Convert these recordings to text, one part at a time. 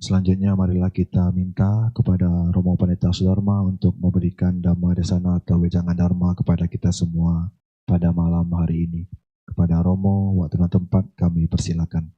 selanjutnya marilah kita minta kepada Romo Pendeta Sudharma untuk memberikan Dhamma Desana atau wejangan Dharma kepada kita semua pada malam hari ini. Kepada Romo, waktu dan tempat kami persilakan.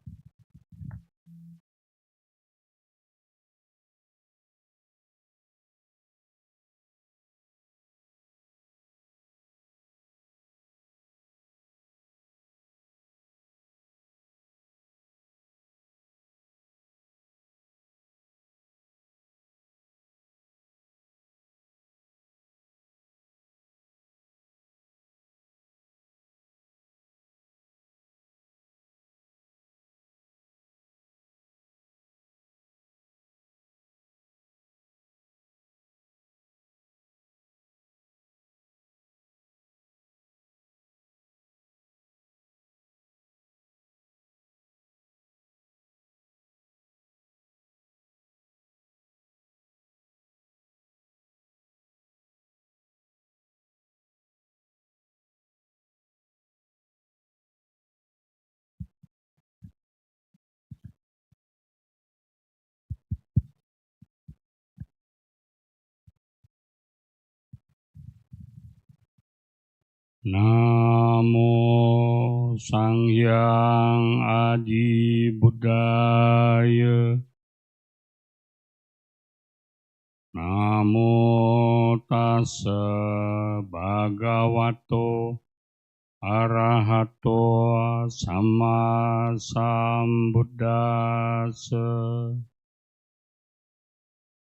Namo Sang Hyang Adi Buddhaya. Namo Tassa Bhagavato Arahato Sama Sambuddhassa.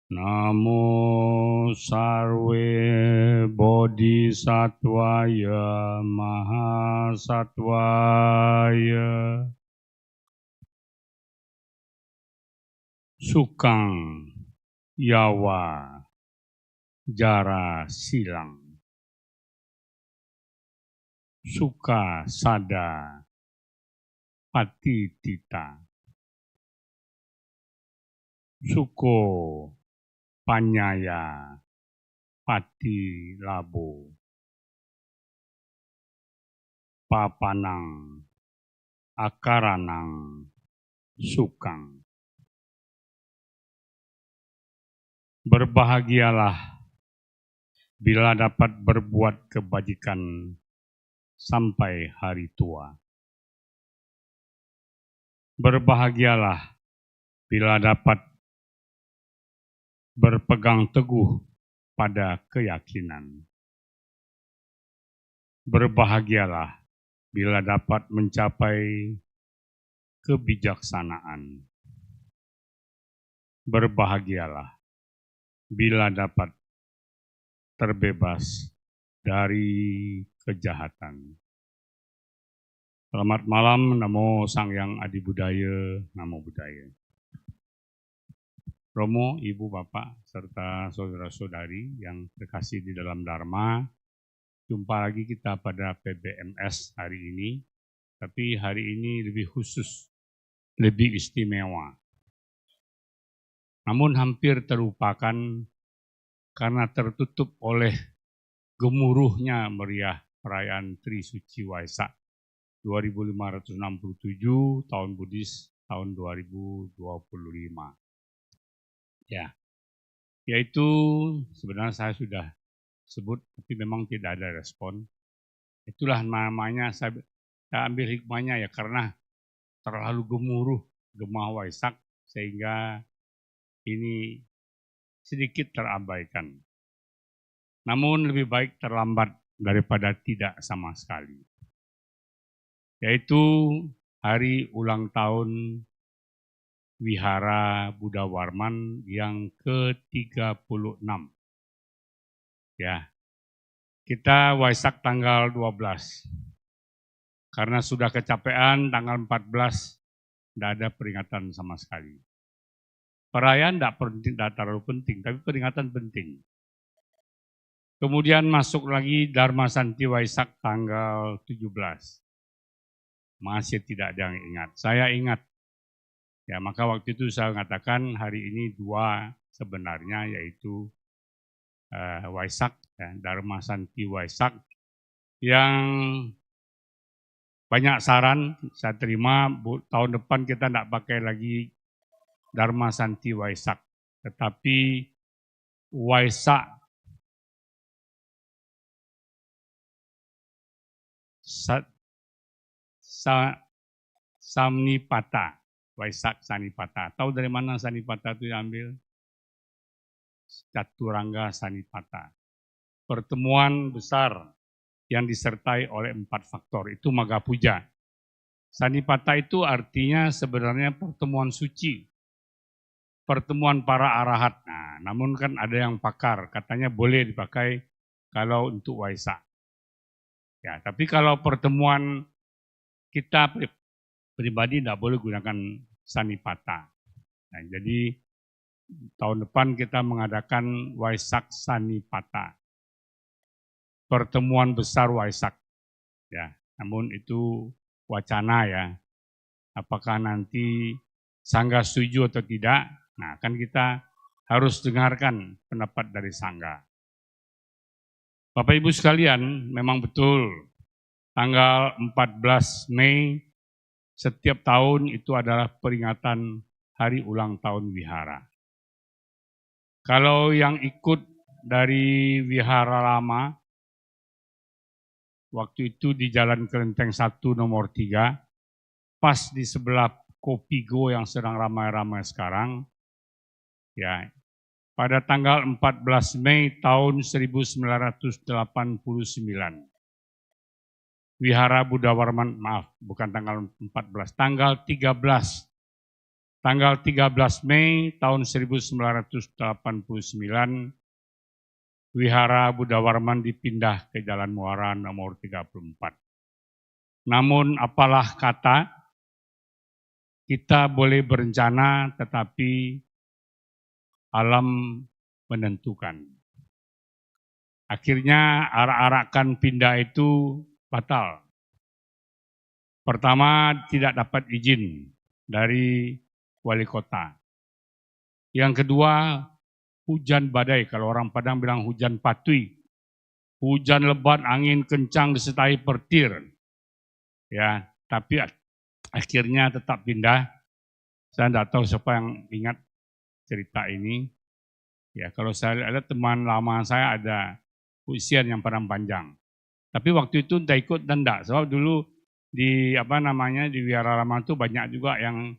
Namo Sarve Bodhisattvaya Mahasattvaya. Sukang Yawa Jara Silang. Suka Sada Patitita. Suko Panyaya Pati Labo. Papanang Akaranang Sukang. Berbahagialah bila dapat berbuat kebajikan sampai hari tua. Berbahagialah bila dapat berpegang teguh pada keyakinan. Berbahagialah bila dapat mencapai kebijaksanaan. Berbahagialah bila dapat terbebas dari kejahatan. Selamat malam, Namo Sang Hyang Adi Buddhaya, Namo Buddhaya. Romo, Ibu, Bapak, serta saudara-saudari yang terkasih di dalam Dharma, jumpa lagi kita pada PBMS hari ini, tapi hari ini lebih khusus, lebih istimewa. Namun hampir terlupakan karena tertutup oleh gemuruhnya meriah perayaan Trisuci Waisak 2567 tahun Buddhis tahun 2025. Ya, yaitu sebenarnya saya sudah sebut, tapi memang tidak ada respon. Itulah namanya, saya ambil hikmahnya ya, karena terlalu gemuruh Gemah Waisak sehingga ini sedikit terabaikan. Namun lebih baik terlambat daripada tidak sama sekali. Yaitu hari ulang tahun Wihara Buddha Warman yang ke-36. Ya, kita Waisak tanggal 12. Karena sudah kecapean tanggal 14, tidak ada peringatan sama sekali. Perayaan tidak terlalu penting, tapi peringatan penting. Kemudian masuk lagi Dharma Santi Waisak tanggal 17. Masih tidak ada yang ingat. Saya ingat. Ya, maka waktu itu saya mengatakan hari ini dua sebenarnya, yaitu Waisak, ya, Dharma Santi Waisak, yang banyak saran saya terima. Tahun depan kita tidak pakai lagi Dharma Santi Waisak, tetapi Waisak Samnipata, Waisak Sanipata. Tahu dari mana Sanipata itu diambil? Caturangga Sanipata. Pertemuan besar yang disertai oleh 4 faktor, itu Maga Puja. Sanipata itu artinya sebenarnya pertemuan suci, pertemuan para arahat. Nah, namun kan ada yang pakar, katanya boleh dipakai kalau untuk Waisak. Ya, tapi kalau pertemuan kita pribadi tidak boleh gunakan Sanipata. Nah, jadi tahun depan kita mengadakan Waisak Sanipata, pertemuan besar Waisak. Ya, namun itu wacana ya. Apakah nanti Sangga setuju atau tidak? Nah, kan kita harus dengarkan pendapat dari Sangga. Bapak Ibu sekalian, memang betul tanggal 14 Mei setiap tahun itu adalah peringatan hari ulang tahun wihara. Kalau yang ikut dari wihara lama, waktu itu di Jalan Kelenteng 1 nomor 3, pas di sebelah Kopigo yang sedang ramai-ramai sekarang, ya, pada tanggal 14 Mei tahun 1989, Wihara Buddha Warman, maaf, bukan tanggal 14, tanggal 13. Tanggal 13 Mei tahun 1989, Wihara Buddha Warman dipindah ke Jalan Muara nomor 34. Namun apalah kata, kita boleh berencana tetapi alam menentukan. Akhirnya arak-arakan pindah itu batal. Pertama, tidak dapat izin dari wali kota. Yang kedua, hujan badai. Kalau orang Padang bilang hujan patui. Hujan lebat, angin kencang disertai petir. Ya, tapi akhirnya tetap pindah. Saya tidak tahu siapa yang ingat cerita ini. Ya, kalau saya ada teman lama saya ada usian yang Padang Panjang. Tapi waktu itu tidak ikut dan tidak. Sebab dulu di di Wihara Lama itu banyak juga yang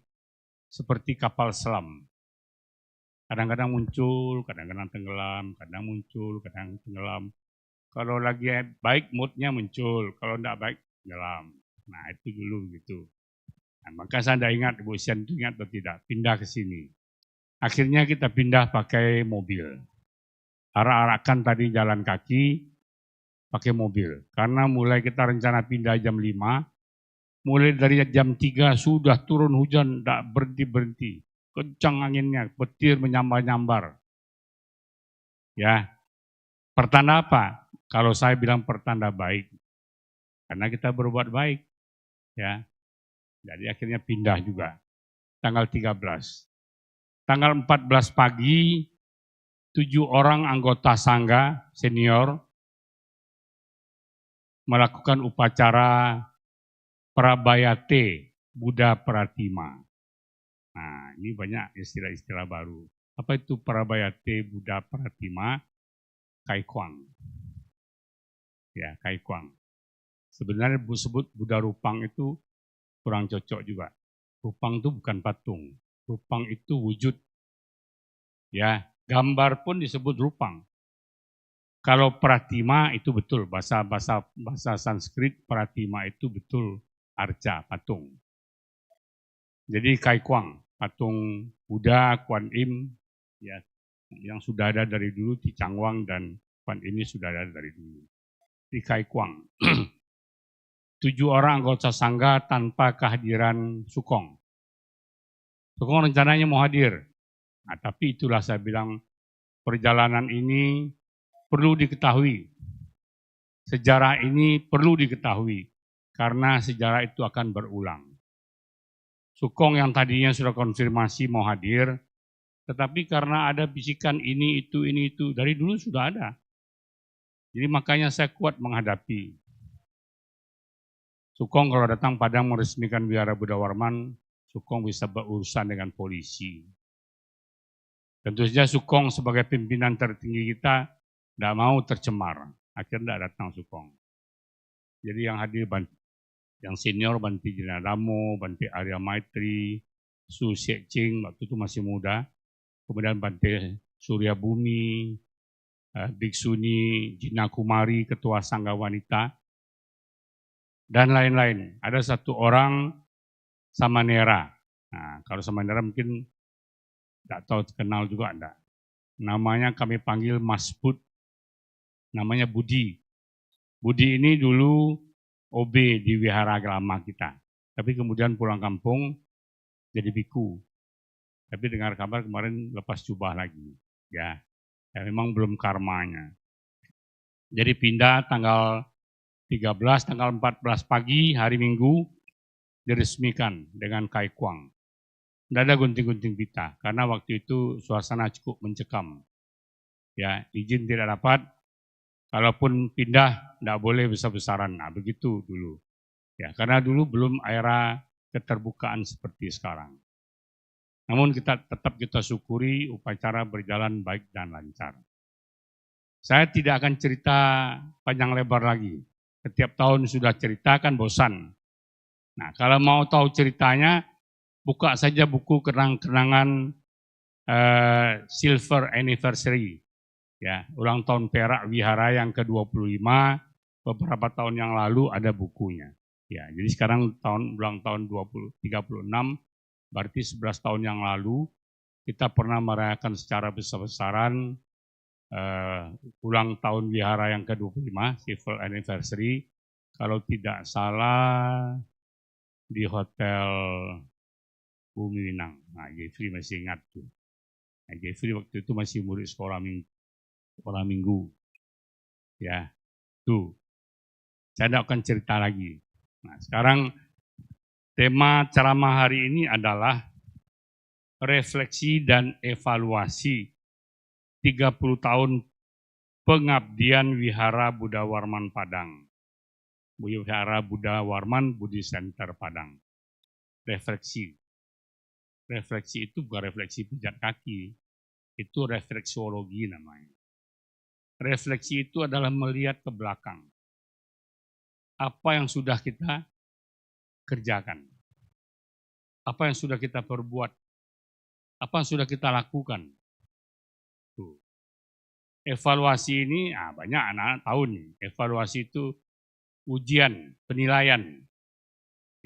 seperti kapal selam. Kadang-kadang muncul, kadang-kadang tenggelam, kadang muncul, kadang tenggelam. Kalau lagi baik moodnya muncul, kalau tidak baik tenggelam. Nah itu dulu gitu. Nah, maka saya tidak ingat Bu Sian itu ingat atau tidak, pindah ke sini. Akhirnya kita pindah pakai mobil. Arak-arakan tadi jalan kaki, pakai mobil. Karena mulai kita rencana pindah jam 5, mulai dari jam 3 sudah turun hujan, tidak berhenti-berhenti. Kencang anginnya, petir menyambar-nyambar. Ya, pertanda apa? Kalau saya bilang pertanda baik, karena kita berbuat baik. Ya, jadi akhirnya pindah juga. Tanggal 13. Tanggal 14 pagi, 7 orang anggota Sangga senior melakukan upacara Prabayate Buddha Pratima. Nah, ini banyak istilah-istilah baru. Apa itu Prabayate Buddha Pratima? Kaikwang. Ya, Kaikwang. Sebenarnya disebut Buddha Rupang itu kurang cocok juga. Rupang itu bukan patung. Rupang itu wujud. Ya, gambar pun disebut rupang. Kalau pratima itu betul, bahasa Sanskrit pratima itu betul arca, patung. Jadi Kaikwang, patung Buddha, Kuan Im, ya, yang sudah ada dari dulu di Cangwang dan Kuan ini sudah ada dari dulu. Di Kaikwang. 7 orang anggota Sangga tanpa kehadiran Sukong. Sukong rencananya mau hadir. Nah, tapi itulah saya bilang perjalanan ini perlu diketahui. Sejarah ini perlu diketahui karena sejarah itu akan berulang. Sukong yang tadinya sudah konfirmasi mau hadir, tetapi karena ada bisikan ini itu dari dulu sudah ada. Jadi makanya saya kuat menghadapi. Sukong kalau datang Padang meresmikan Wihara Buddha Warman, Sukong bisa berurusan dengan polisi. Tentu saja Sukong sebagai pimpinan tertinggi kita tidak mau tercemar. Akhirnya tidak datang Sukong. Jadi yang hadir yang senior Banti Jenadamo, Banti Arya Maitri, Su Siek Ching waktu itu masih muda. Kemudian Banti Surya Bumi, Biksuni Jina Kumari, Ketua Sangga Wanita, dan lain-lain. Ada satu orang Samanera. Nah, kalau Samanera mungkin tidak tahu kenal juga enggak. Namanya kami panggil Mas Bud, namanya Budi. Budi ini dulu OB di wihara lama kita, tapi kemudian pulang kampung jadi biku. Tapi dengar kabar kemarin lepas jubah lagi, ya memang belum karmanya. Jadi pindah tanggal 13, tanggal 14 pagi hari Minggu diresmikan dengan Kai Kuang. Tidak ada gunting-gunting pita, karena waktu itu suasana cukup mencekam. Ya, izin tidak dapat, kalaupun pindah tidak boleh besar-besaran. Nah, begitu dulu. Ya, karena dulu belum era keterbukaan seperti sekarang. Namun tetap kita syukuri upacara berjalan baik dan lancar. Saya tidak akan cerita panjang lebar lagi. Setiap tahun sudah cerita kan bosan. Nah, kalau mau tahu ceritanya, buka saja buku kenang-kenangan Silver Anniversary, ya, ulang tahun perak wihara yang ke-25, beberapa tahun yang lalu ada bukunya. Ya, jadi sekarang ulang tahun 36, berarti 11 tahun yang lalu kita pernah merayakan secara besar-besaran ulang tahun wihara yang ke-25, Silver Anniversary, kalau tidak salah di Hotel Bumi Winang. Nah, Jeffrey masih ingat tuh. Nah, Jeffrey waktu itu masih murid sekolah minggu. Ya, tuh. Saya tidak akan cerita lagi. Nah, sekarang tema ceramah hari ini adalah refleksi dan evaluasi 30 tahun pengabdian Wihara Buddha Warman Padang. Wihara Buddha Warman Buddhist Center Padang. Refleksi. Refleksi itu bukan refleksi pijat kaki, itu refleksiologi namanya. Refleksi itu adalah melihat ke belakang. Apa yang sudah kita kerjakan, apa yang sudah kita perbuat, apa yang sudah kita lakukan. Tuh. Evaluasi ini, banyak anak-anak tahu nih, evaluasi itu ujian, penilaian.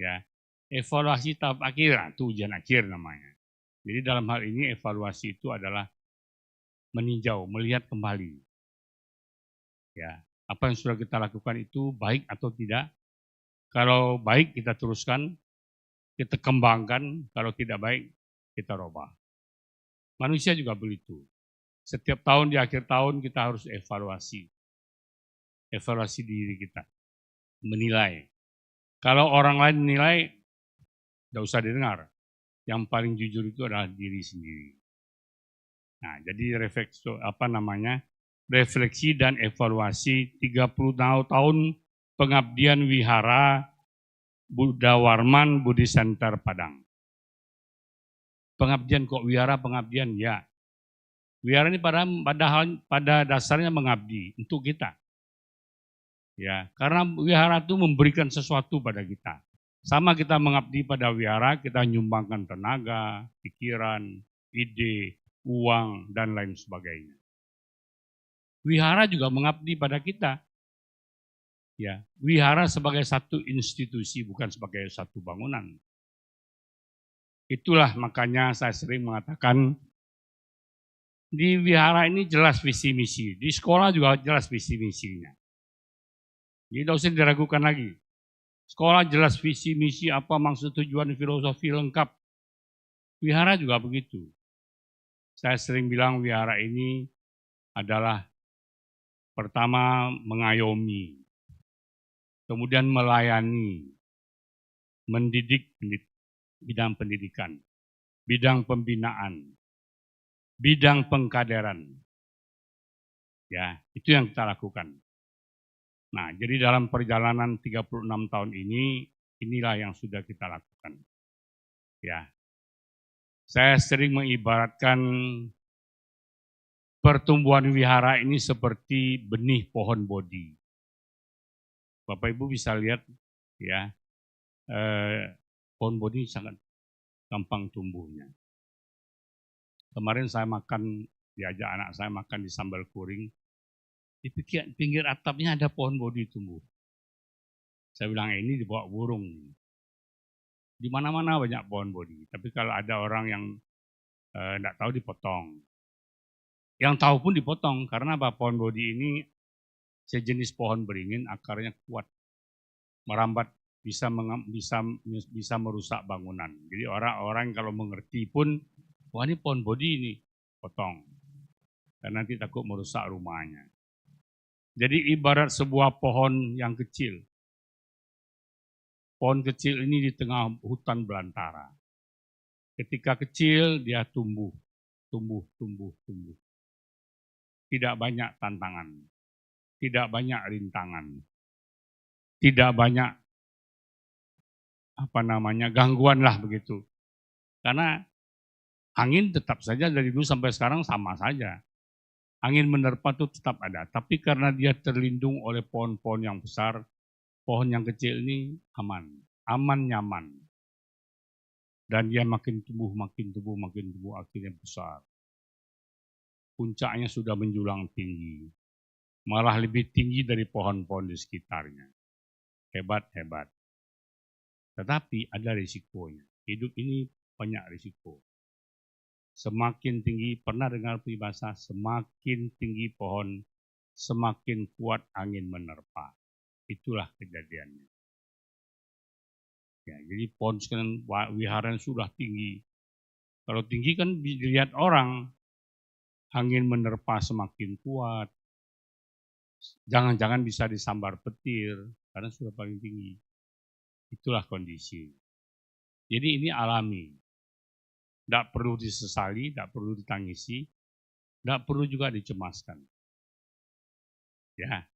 Ya. Evaluasi tahap akhir, itu ujian akhir namanya. Jadi dalam hal ini evaluasi itu adalah meninjau, melihat kembali. Ya, apa yang sudah kita lakukan itu baik atau tidak? Kalau baik kita teruskan, kita kembangkan, kalau tidak baik kita robah. Manusia juga begitu. Setiap tahun di akhir tahun kita harus evaluasi. Evaluasi diri kita. Menilai. Kalau orang lain menilai, tidak usah didengar. Yang paling jujur itu adalah diri sendiri. Nah, jadi refleksi dan evaluasi 30 tahun pengabdian Wihara Buddha Warman Buddhist Center Padang. Pengabdian kok wihara pengabdian? Ya. Wihara ini pada dasarnya mengabdi untuk kita. Ya, karena wihara itu memberikan sesuatu pada kita. Sama kita mengabdi pada wihara, kita nyumbangkan tenaga, pikiran, ide, uang, dan lain sebagainya. Wihara juga mengabdi pada kita. Ya, wihara sebagai satu institusi, bukan sebagai satu bangunan. Itulah makanya saya sering mengatakan, di wihara ini jelas visi misi, di sekolah juga jelas visi misinya. Jadi tidak usah diragukan lagi. Sekolah jelas visi misi, apa maksud tujuan filosofi lengkap. Wihara juga begitu. Saya sering bilang wihara ini adalah pertama mengayomi, kemudian melayani, mendidik bidang pendidikan, bidang pembinaan, bidang pengkaderan. Ya, itu yang kita lakukan. Nah, jadi dalam perjalanan 36 tahun ini, inilah yang sudah kita lakukan. Ya, saya sering mengibaratkan pertumbuhan wihara ini seperti benih pohon bodi. Bapak Ibu bisa lihat ya, pohon bodi sangat gampang tumbuhnya. Kemarin saya diajak anak saya makan di sambal kuring, di pinggir atapnya ada pohon bodi tumbuh. Saya bilang ini dibawa burung. Di mana-mana banyak pohon bodi, tapi kalau ada orang yang tidak tahu dipotong. Yang tahu pun dipotong, karena apa? Pohon bodi ini sejenis pohon beringin, akarnya kuat, merambat, bisa merusak bangunan. Jadi orang-orang kalau mengerti pun, wah ini pohon bodi ini, potong. Karena nanti takut merusak rumahnya. Jadi ibarat sebuah pohon yang kecil. Pohon kecil ini di tengah hutan belantara. Ketika kecil dia tumbuh. Tidak banyak tantangan, tidak banyak rintangan, tidak banyak gangguan lah begitu. Karena angin tetap saja dari dulu sampai sekarang sama saja. Angin menerpa itu tetap ada, tapi karena dia terlindung oleh pohon-pohon yang besar, pohon yang kecil ini aman, nyaman. Dan dia makin tumbuh, akhirnya besar. Puncaknya sudah menjulang tinggi, malah lebih tinggi dari pohon-pohon di sekitarnya. Hebat. Tetapi ada risikonya. Hidup ini banyak risiko. Semakin tinggi, pernah dengar peribahasa, semakin tinggi pohon, semakin kuat angin menerpa. Itulah kejadiannya. Ya, jadi pohon sekarang wihara sudah tinggi. Kalau tinggi kan dilihat orang, angin menerpa semakin kuat. Jangan-jangan bisa disambar petir, karena sudah paling tinggi. Itulah kondisi. Jadi ini alami. Tidak perlu disesali, tidak perlu ditangisi, tidak perlu juga dicemaskan. Ya,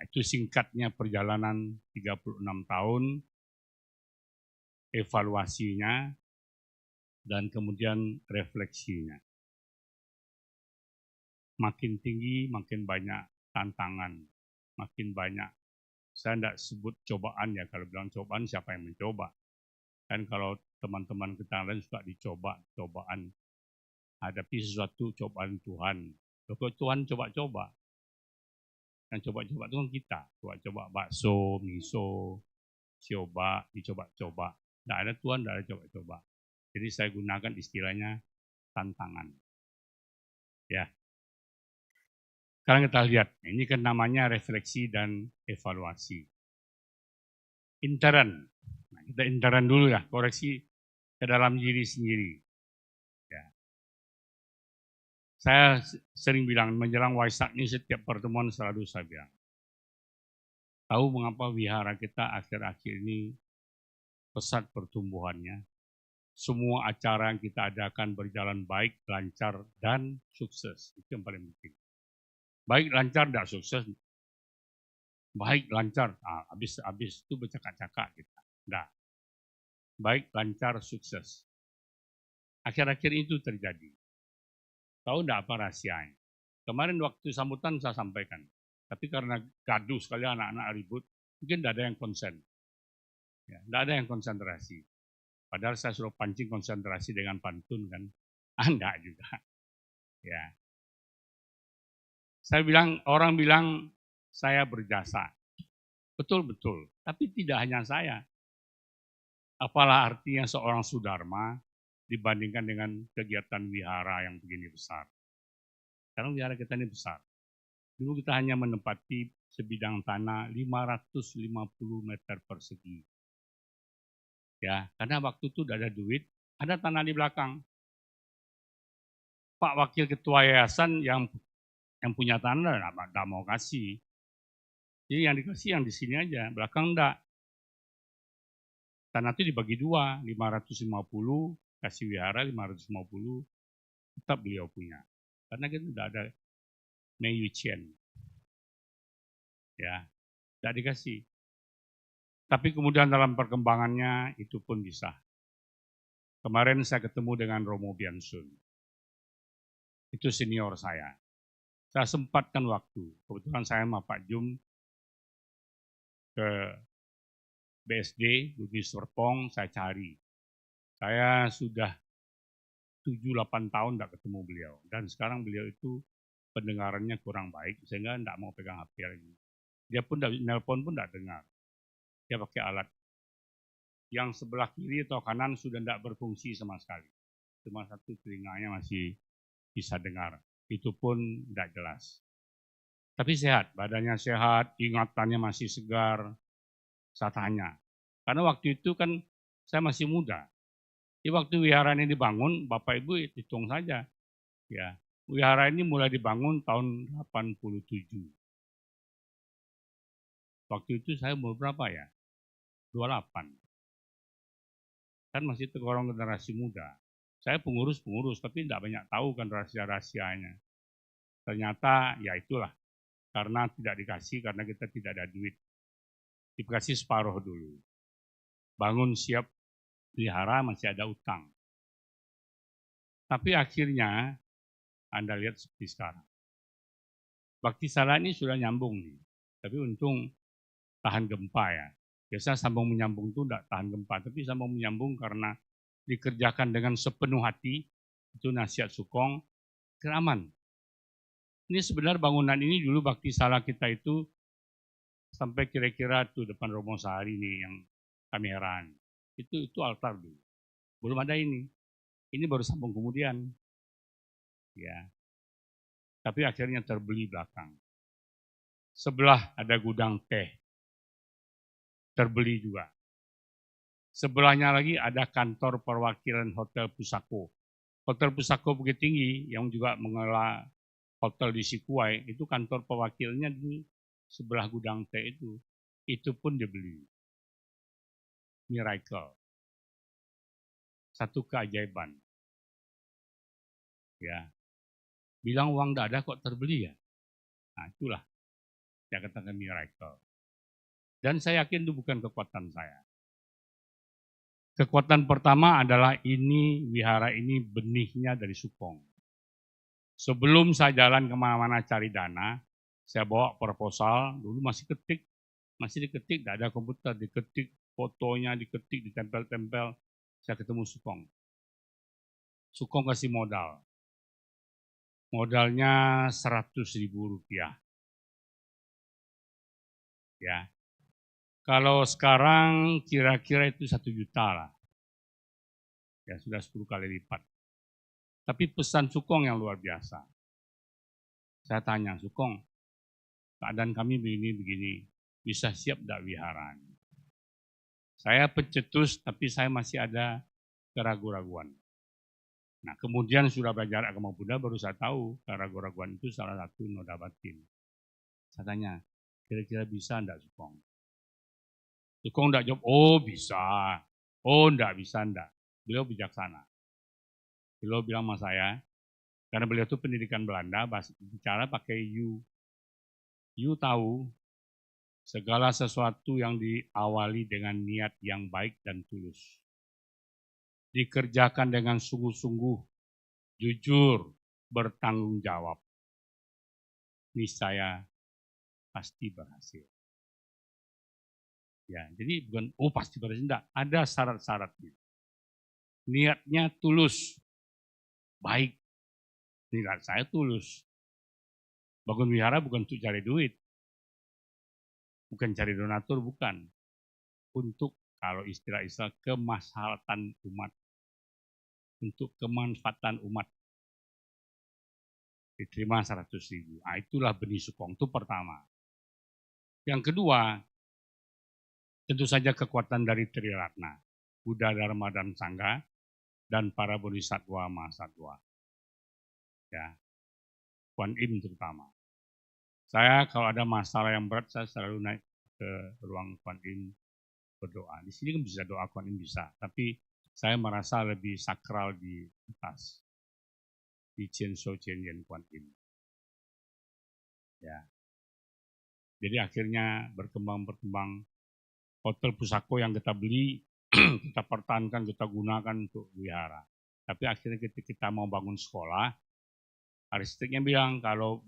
itu singkatnya perjalanan 36 tahun, evaluasinya, dan kemudian refleksinya. Makin tinggi, makin banyak tantangan, makin banyak. Saya tidak sebut cobaan ya, kalau bilang cobaan siapa yang mencoba? Kan kalau teman-teman kita lain suka cobaan. Hadapi sesuatu cobaan Tuhan. Kalau Tuhan coba-coba. Yang coba-coba itu kan kita. Coba-coba bakso, miso, coba, dicoba-coba. Tidak ada Tuhan, tidak ada coba-coba. Jadi saya gunakan istilahnya tantangan. Ya. Sekarang kita lihat, ini kan namanya refleksi dan evaluasi. Intern. Nah, kita intern dulu ya, koreksi ke dalam diri sendiri. Ya. Saya sering bilang, menjelang Waisak ini setiap pertemuan selalu saya bilang. Tahu mengapa wihara kita akhir-akhir ini pesat pertumbuhannya? Semua acara yang kita adakan berjalan baik, lancar, dan sukses. Itu yang paling penting. Baik, lancar, tidak sukses. Baik, lancar, habis itu bercakap-cakap kita. Tidak. Baik, lancar, sukses. Akhir-akhir itu terjadi. Tahu tidak apa rahasianya? Kemarin waktu sambutan saya sampaikan. Tapi karena gaduh sekali anak-anak ribut, mungkin tidak ada yang konsen. Ya, tidak ada yang konsentrasi. Padahal saya suruh pancing konsentrasi dengan pantun kan. Enggak juga. Ya. Orang bilang saya berjasa. Betul-betul. Tapi tidak hanya saya. Apalah artinya seorang Sudharma dibandingkan dengan kegiatan wihara yang begini besar. Sekarang wihara kita ini besar. Dulu kita hanya menempati sebidang tanah 550 meter persegi. Ya, karena waktu itu tidak ada duit, ada tanah di belakang. Pak Wakil Ketua Yayasan yang punya tanah tidak mau kasih. Jadi yang dikasih yang di sini aja, belakang enggak. Tanah itu dibagi dua, 550, kasih wihara 550, tetap beliau punya. Karena kita tidak ada Mei Yuchen. Ya, tidak dikasih. Tapi kemudian dalam perkembangannya itu pun bisa. Kemarin saya ketemu dengan Romo Biansun. itu senior saya. Saya sempatkan waktu, kebetulan saya sama Pak Jum ke BSD, Budi Serpong, saya cari. Saya sudah 7-8 tahun tidak ketemu beliau. Dan sekarang beliau itu pendengarannya kurang baik, sehingga tidak mau pegang HP lagi. Dia pun nelpon pun tidak dengar. Dia pakai alat. Yang sebelah kiri atau kanan sudah tidak berfungsi sama sekali. Cuma satu telinganya masih bisa dengar. Itu pun tidak jelas. Tapi sehat, badannya sehat, ingatannya masih segar. Saya tanya. Karena waktu itu kan saya masih muda. Di waktu wihara ini dibangun, Bapak Ibu hitung saja. Ya, wihara ini mulai dibangun tahun 87. Waktu itu saya umur berapa ya? 28. Kan masih tergolong generasi muda. Saya pengurus, tapi tidak banyak tahu kan rahasia-rahasianya. Ternyata ya itulah, karena tidak dikasih, karena kita tidak ada duit. Dikasih separuh dulu. Bangun siap wihara masih ada utang. Tapi akhirnya Anda lihat seperti sekarang. Bakti Sala ini sudah nyambung nih. Tapi untung tahan gempa ya. Biasa sambung menyambung itu tidak tahan gempa, tapi sambung menyambung karena dikerjakan dengan sepenuh hati, itu nasihat Sukong, aman. Ini sebenarnya bangunan ini dulu Bakti Sala kita itu sampai kira-kira tuh depan Romo Sehari nih yang kameran. Itu altar dulu. Belum ada ini. Ini baru sambung kemudian. Ya. Tapi akhirnya terbeli belakang. Sebelah ada gudang teh. Terbeli juga. Sebelahnya lagi ada kantor perwakilan Hotel Pusako. Hotel Pusako Bukit Tinggi yang juga mengelola hotel di Sikuai, itu kantor perwakilannya di sebelah gudang teh itu. Itu pun dibeli. Miracle. Satu keajaiban. Ya. Bilang uang tidak ada kok terbeli ya. Nah itulah saya katakan miracle. Dan saya yakin itu bukan kekuatan saya. Kekuatan pertama adalah ini, wihara ini benihnya dari Sukong. Sebelum saya jalan kemana-mana cari dana, saya bawa proposal, dulu masih diketik, tidak ada komputer, diketik fotonya, diketik, ditempel-tempel, saya ketemu Sukong. Sukong kasih modal. Modalnya Rp100.000. Ya. Kalau sekarang kira-kira itu 1 juta lah. Ya sudah 10 kali lipat. Tapi pesan Sukong yang luar biasa. Saya tanya, Sukong, keadaan kami begini-begini, bisa siap tidak wihara? Saya pencetus, tapi saya masih ada keraguan-raguan. Nah, kemudian sudah belajar agama Buddha, baru saya tahu keraguan-raguan itu salah satu noda batin. Saya tanya, kira-kira bisa enggak Sukong? Sukong enggak jawab, oh bisa, oh enggak bisa enggak. Beliau bijaksana. Beliau bilang sama saya, karena beliau itu pendidikan Belanda, bicara pakai you. You tahu, segala sesuatu yang diawali dengan niat yang baik dan tulus. Dikerjakan dengan sungguh-sungguh, jujur, bertanggung jawab. Niscaya pasti berhasil. Ya, jadi bukan pasti berhasil, enggak. Ada syarat-syaratnya. Niatnya tulus, baik. Niat saya tulus. Bangun wihara bukan untuk cari duit. Bukan cari donatur, bukan. Untuk, kalau istilah-istilah, kemaslahatan umat. Untuk kemanfaatan umat. Diterima 100.000. Nah, itulah benih Sukong, itu pertama. Yang kedua, tentu saja kekuatan dari Triratna. Buddha, Dharma, dan Sangha, dan para bodhisattva, mahasatwa. Ya, Kuan Im terutama. Saya kalau ada masalah yang berat, saya selalu naik ke ruang Kuan Im berdoa. Di sini kan bisa doa Kuan Im bisa, tapi saya merasa lebih sakral di atas. Di Chien So Chien Yen Kuan Im. Ya. Jadi akhirnya berkembang. Hotel Pusako yang kita beli, kita pertahankan, kita gunakan untuk wihara. Tapi akhirnya kita mau bangun sekolah, Arsiteknya bilang kalau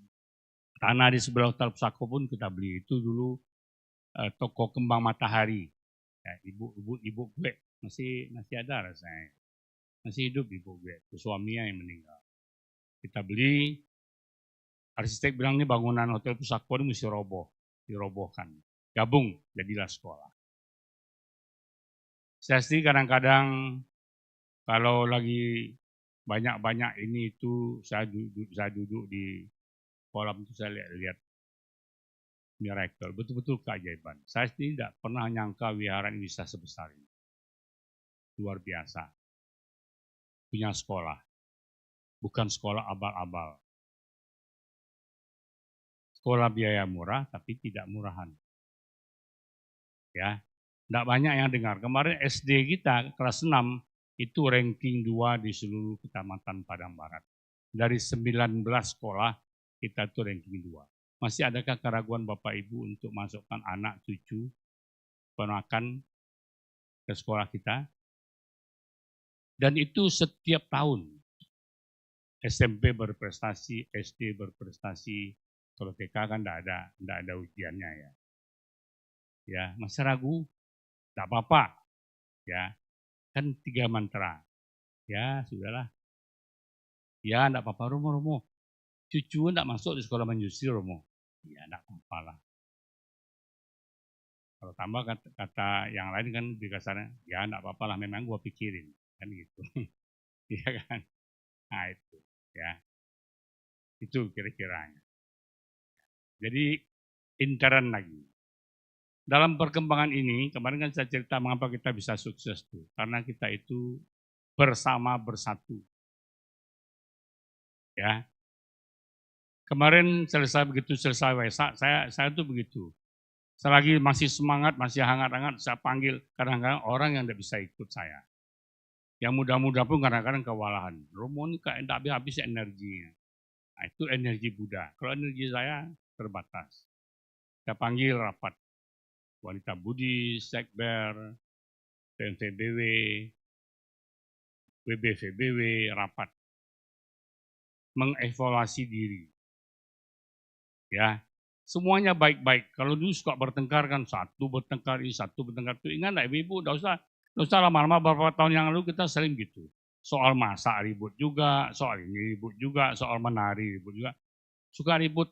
tanah di sebelah Hotel Pusako pun kita beli. Itu dulu toko kembang matahari. Ya, ibu gue masih ada rasanya. Masih hidup ibu gue. Itu suaminya yang meninggal. Kita beli. Arsitek bilang ini bangunan Hotel Pusako ini mesti roboh. Dirobohkan. Gabung, jadilah sekolah. Saya sendiri kadang-kadang kalau lagi banyak-banyak ini itu saya duduk di kolam itu saya lihat miracle, betul-betul keajaiban. Saya sendiri tidak pernah nyangka wihara ini bisa sebesar ini. Luar biasa. Punya sekolah. Bukan sekolah abal-abal. Sekolah biaya murah tapi tidak murahan. Ya, tidak banyak yang dengar. Kemarin SD kita kelas 6 itu ranking 2 di seluruh kecamatan Padang Barat. Dari 19 sekolah kita itu ranking 2. Masih adakah keraguan Bapak Ibu untuk masukkan anak cucu ponakan ke sekolah kita? Dan itu setiap tahun. SMP berprestasi, SD berprestasi, kalau TK kan tidak ada ujiannya ya. Ya, masih ragu? Tidak apa-apa. Ya, kan 3 mantra. Ya, sudahlah. Ya, tidak apa-apa, Romo. Cucu tidak masuk di sekolah Manjusri, Romo. Ya, tidak apa-apa lah. Kalau tambah kata yang lain kan dikasarnya, ya tidak apa-apa lah, memang gua pikirin. Kan gitu. Iya kan? Nah itu. Ya, itu kira-kiranya. Jadi, intern lagi. Dalam perkembangan ini, kemarin kan saya cerita mengapa kita bisa sukses tuh. Karena kita itu bersama bersatu. Ya. Kemarin begitu selesai Waisak, saya tuh begitu. Selagi masih semangat, masih hangat-hangat, saya panggil kadang-kadang orang yang tidak bisa ikut saya. Yang muda-muda pun kadang-kadang kewalahan. Romo ini kayak tidak habis energinya. Nah, itu energi Buddha. Kalau energi saya terbatas. Saya panggil rapat. Wanita Buddhis, Sekber, PMVBW, WBVBW, rapat. Mengevaluasi diri. Ya, semuanya baik-baik. Kalau dulu suka bertengkar kan, satu bertengkar itu. Ingat enggak Ibu, enggak usah lama-lama, beberapa tahun yang lalu kita sering gitu. Soal masak ribut juga, soal ini ribut juga, soal menari ribut juga. Suka ribut,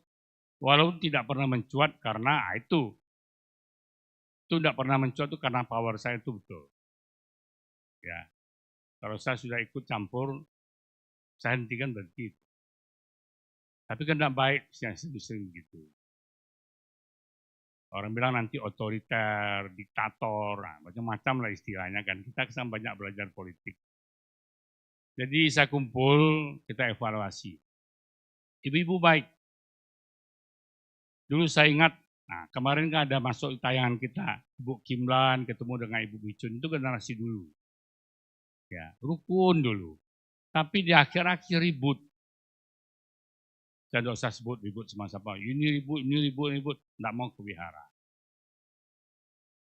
walaupun tidak pernah mencuat karena itu tidak pernah mencuat itu karena power saya itu betul. Ya, kalau saya sudah ikut campur, saya hentikan berhenti. Tapi kan tidak baik, yang sering gitu. Orang bilang nanti otoriter, diktator, nah, macam-macam lah istilahnya kan. Kita kesan banyak belajar politik. Jadi saya kumpul, kita evaluasi. Ibu-ibu baik. Dulu saya ingat, nah kemarin kan ada masuk tayangan kita, Ibu Kimlan ketemu dengan Ibu Bicun, itu generasi dulu. Ya, rukun dulu. Tapi di akhir-akhir ribut. Saya tidak usah sebut ribut sama siapa. Ini ribut. Tidak mau ke wihara.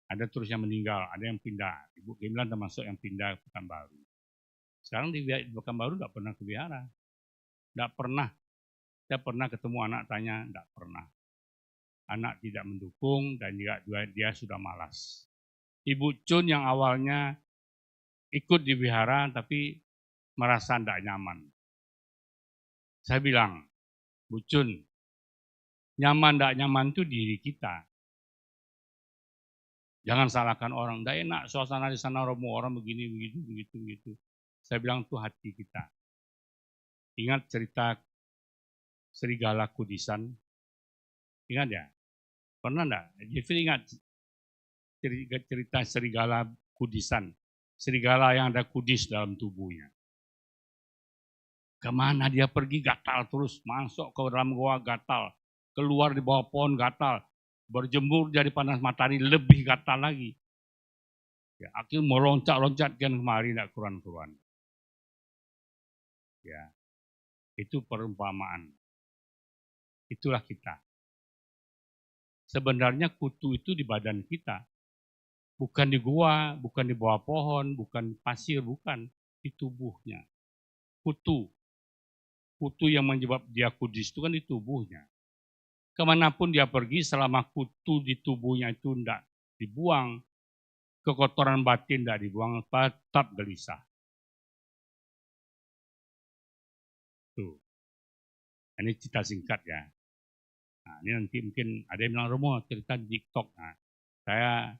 Ada terus yang meninggal, ada yang pindah. Ibu Kimlan termasuk yang pindah ke Pekanbaru. Sekarang di Pekanbaru tidak pernah ke wihara. Tidak pernah. Saya pernah ketemu anak tanya, tidak pernah. Anak tidak mendukung dan juga dia sudah malas. Ibu Cun yang awalnya ikut di wihara tapi merasa tidak nyaman. Saya bilang, Bu Cun, nyaman tidak nyaman itu diri kita. Jangan salahkan orang, tidak enak suasana di sana, Romo orang begini, begitu. Saya bilang itu hati kita. Ingat cerita serigala kudisan? Ingat ya? Pernah enggak? Jeffrey ingat cerita serigala kudisan? Serigala yang ada kudis dalam tubuhnya. Kemana dia pergi gatal terus, masuk ke dalam goa gatal, keluar di bawah pohon gatal, berjemur jadi panas matahari lebih gatal lagi. Ya, akhirnya meloncat-loncat kan kemari tidak keruan-keruan. Ya, itu perumpamaan. Itulah kita. Sebenarnya kutu itu di badan kita. Bukan di gua, bukan di bawah pohon, bukan pasir, bukan. Di tubuhnya. Kutu. kutu yang menyebab dia kudis itu kan di tubuhnya. Kemanapun dia pergi selama kutu di tubuhnya itu tidak dibuang, kekotoran batin tidak dibuang, tetap gelisah. Tuh. Ini cerita singkat ya. Nah, ini nanti mungkin ada yang bilang, Romo cerita di TikTok. Nah, saya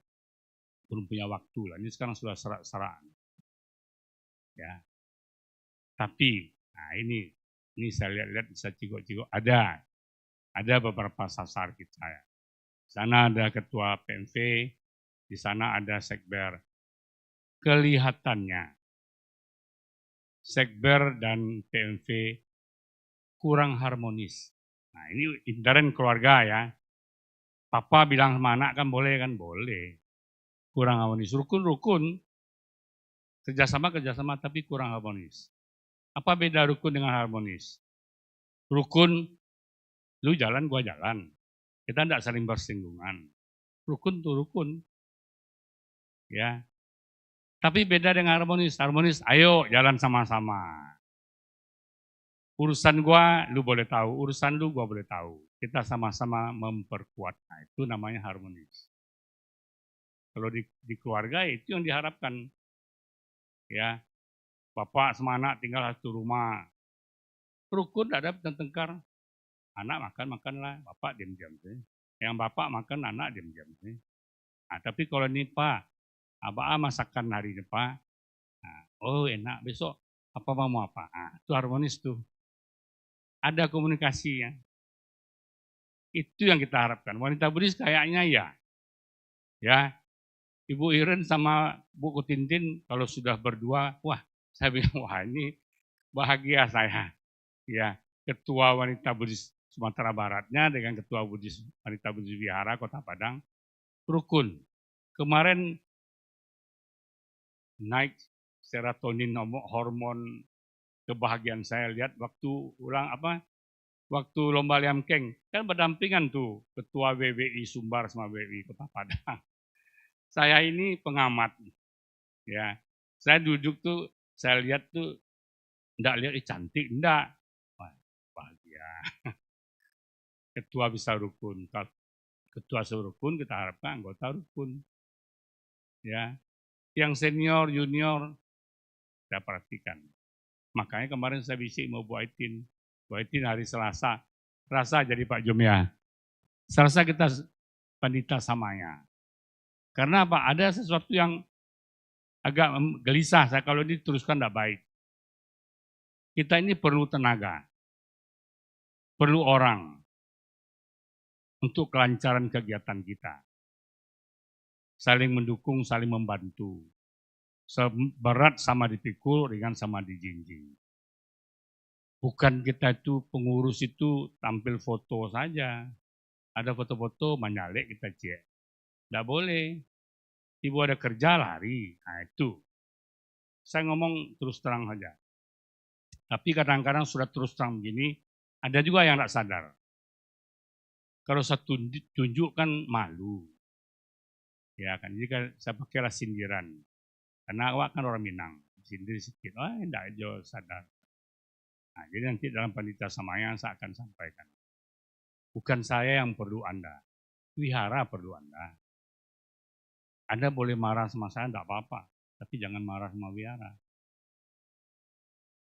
belum punya waktu lah. Ini sekarang sudah serak-serak. Ya. Tapi, nah ini saya lihat-lihat bisa cigok-cigok. Ada beberapa sasar kita ya. Di sana ada ketua PMV, di sana ada sekber. Kelihatannya sekber dan PMV kurang harmonis. Nah, ini intern keluarga ya. Papa bilang sama anak kan boleh kan? Boleh. Kurang harmonis. Rukun-rukun. Kerjasama tapi kurang harmonis. Apa beda rukun dengan harmonis? Rukun, lu jalan, gua jalan. Kita tidak saling bersinggungan. Rukun tuh rukun. Ya. Tapi beda dengan harmonis. Harmonis, ayo jalan sama-sama. Urusan gua, lu boleh tahu. Urusan lu, gua boleh tahu. Kita sama-sama memperkuat. Nah, itu namanya harmonis. Kalau di keluarga itu yang diharapkan. Ya, bapak sama anak tinggal satu rumah. Rukun tidak ada tengkar. Anak makanlah, bapak diam-diam. Yang bapak makan, anak diam-diam. Nah, tapi kalau ini Pak, abah masakan hari ini Pak. Nah, oh enak, besok apa mau apa. Nah, itu harmonis tuh. Ada komunikasi ya. Itu yang kita harapkan. Wanita Buddhis kayaknya ya. Ya, Ibu Iren sama Bu Kutintin kalau sudah berdua, wah saya bilang, wah ini bahagia saya. Ya, Ketua Wanita Buddhis Sumatera Baratnya dengan Ketua Buddhis Wanita Buddhis Wihara Kota Padang, rukun. Kemarin naik serotonin hormon kebahagiaan saya lihat waktu lomba liamkeng kan berdampingan tuh ketua WWI Sumbar sama WWI Kota Padang. Saya ini pengamat ya. Saya duduk tuh saya lihat tuh enggak lihat cantik enggak. Wah, bahagia. Ketua bisa rukun. Kalau ketua serukun kita harapkan anggota rukun. Ya. Yang senior, junior kita perhatikan. Makanya kemarin saya bisik mau Bu Aitin. Bu Aitin hari Selasa jadi Pak Jumya. Selasa kita pandita samanya. Karena apa? Ada sesuatu yang agak gelisah. Saya kalau diteruskan tidak baik. Kita ini perlu tenaga. Perlu orang. Untuk kelancaran kegiatan kita. Saling mendukung, saling membantu. Berat sama dipikul, ringan sama dijinjing. Bukan kita itu pengurus itu tampil foto saja. Ada foto-foto menyalek kita cek. Tidak boleh. Ibu ada kerja lari. Nah itu. Saya ngomong terus terang saja. Tapi kadang-kadang sudah terus terang begini, ada juga yang tidak sadar. Kalau saya tunjukkan malu. Ya kan, jadi kan saya pakailah sindiran. Karena awak kan orang Minang. Sindir sedikit. Oh, tidak jauh sadar. Nah, jadi nanti dalam panitia samanya saya akan sampaikan. Bukan saya yang perlu Anda. Wihara perlu Anda. Anda boleh marah sama saya, tidak apa-apa. Tapi jangan marah sama wihara.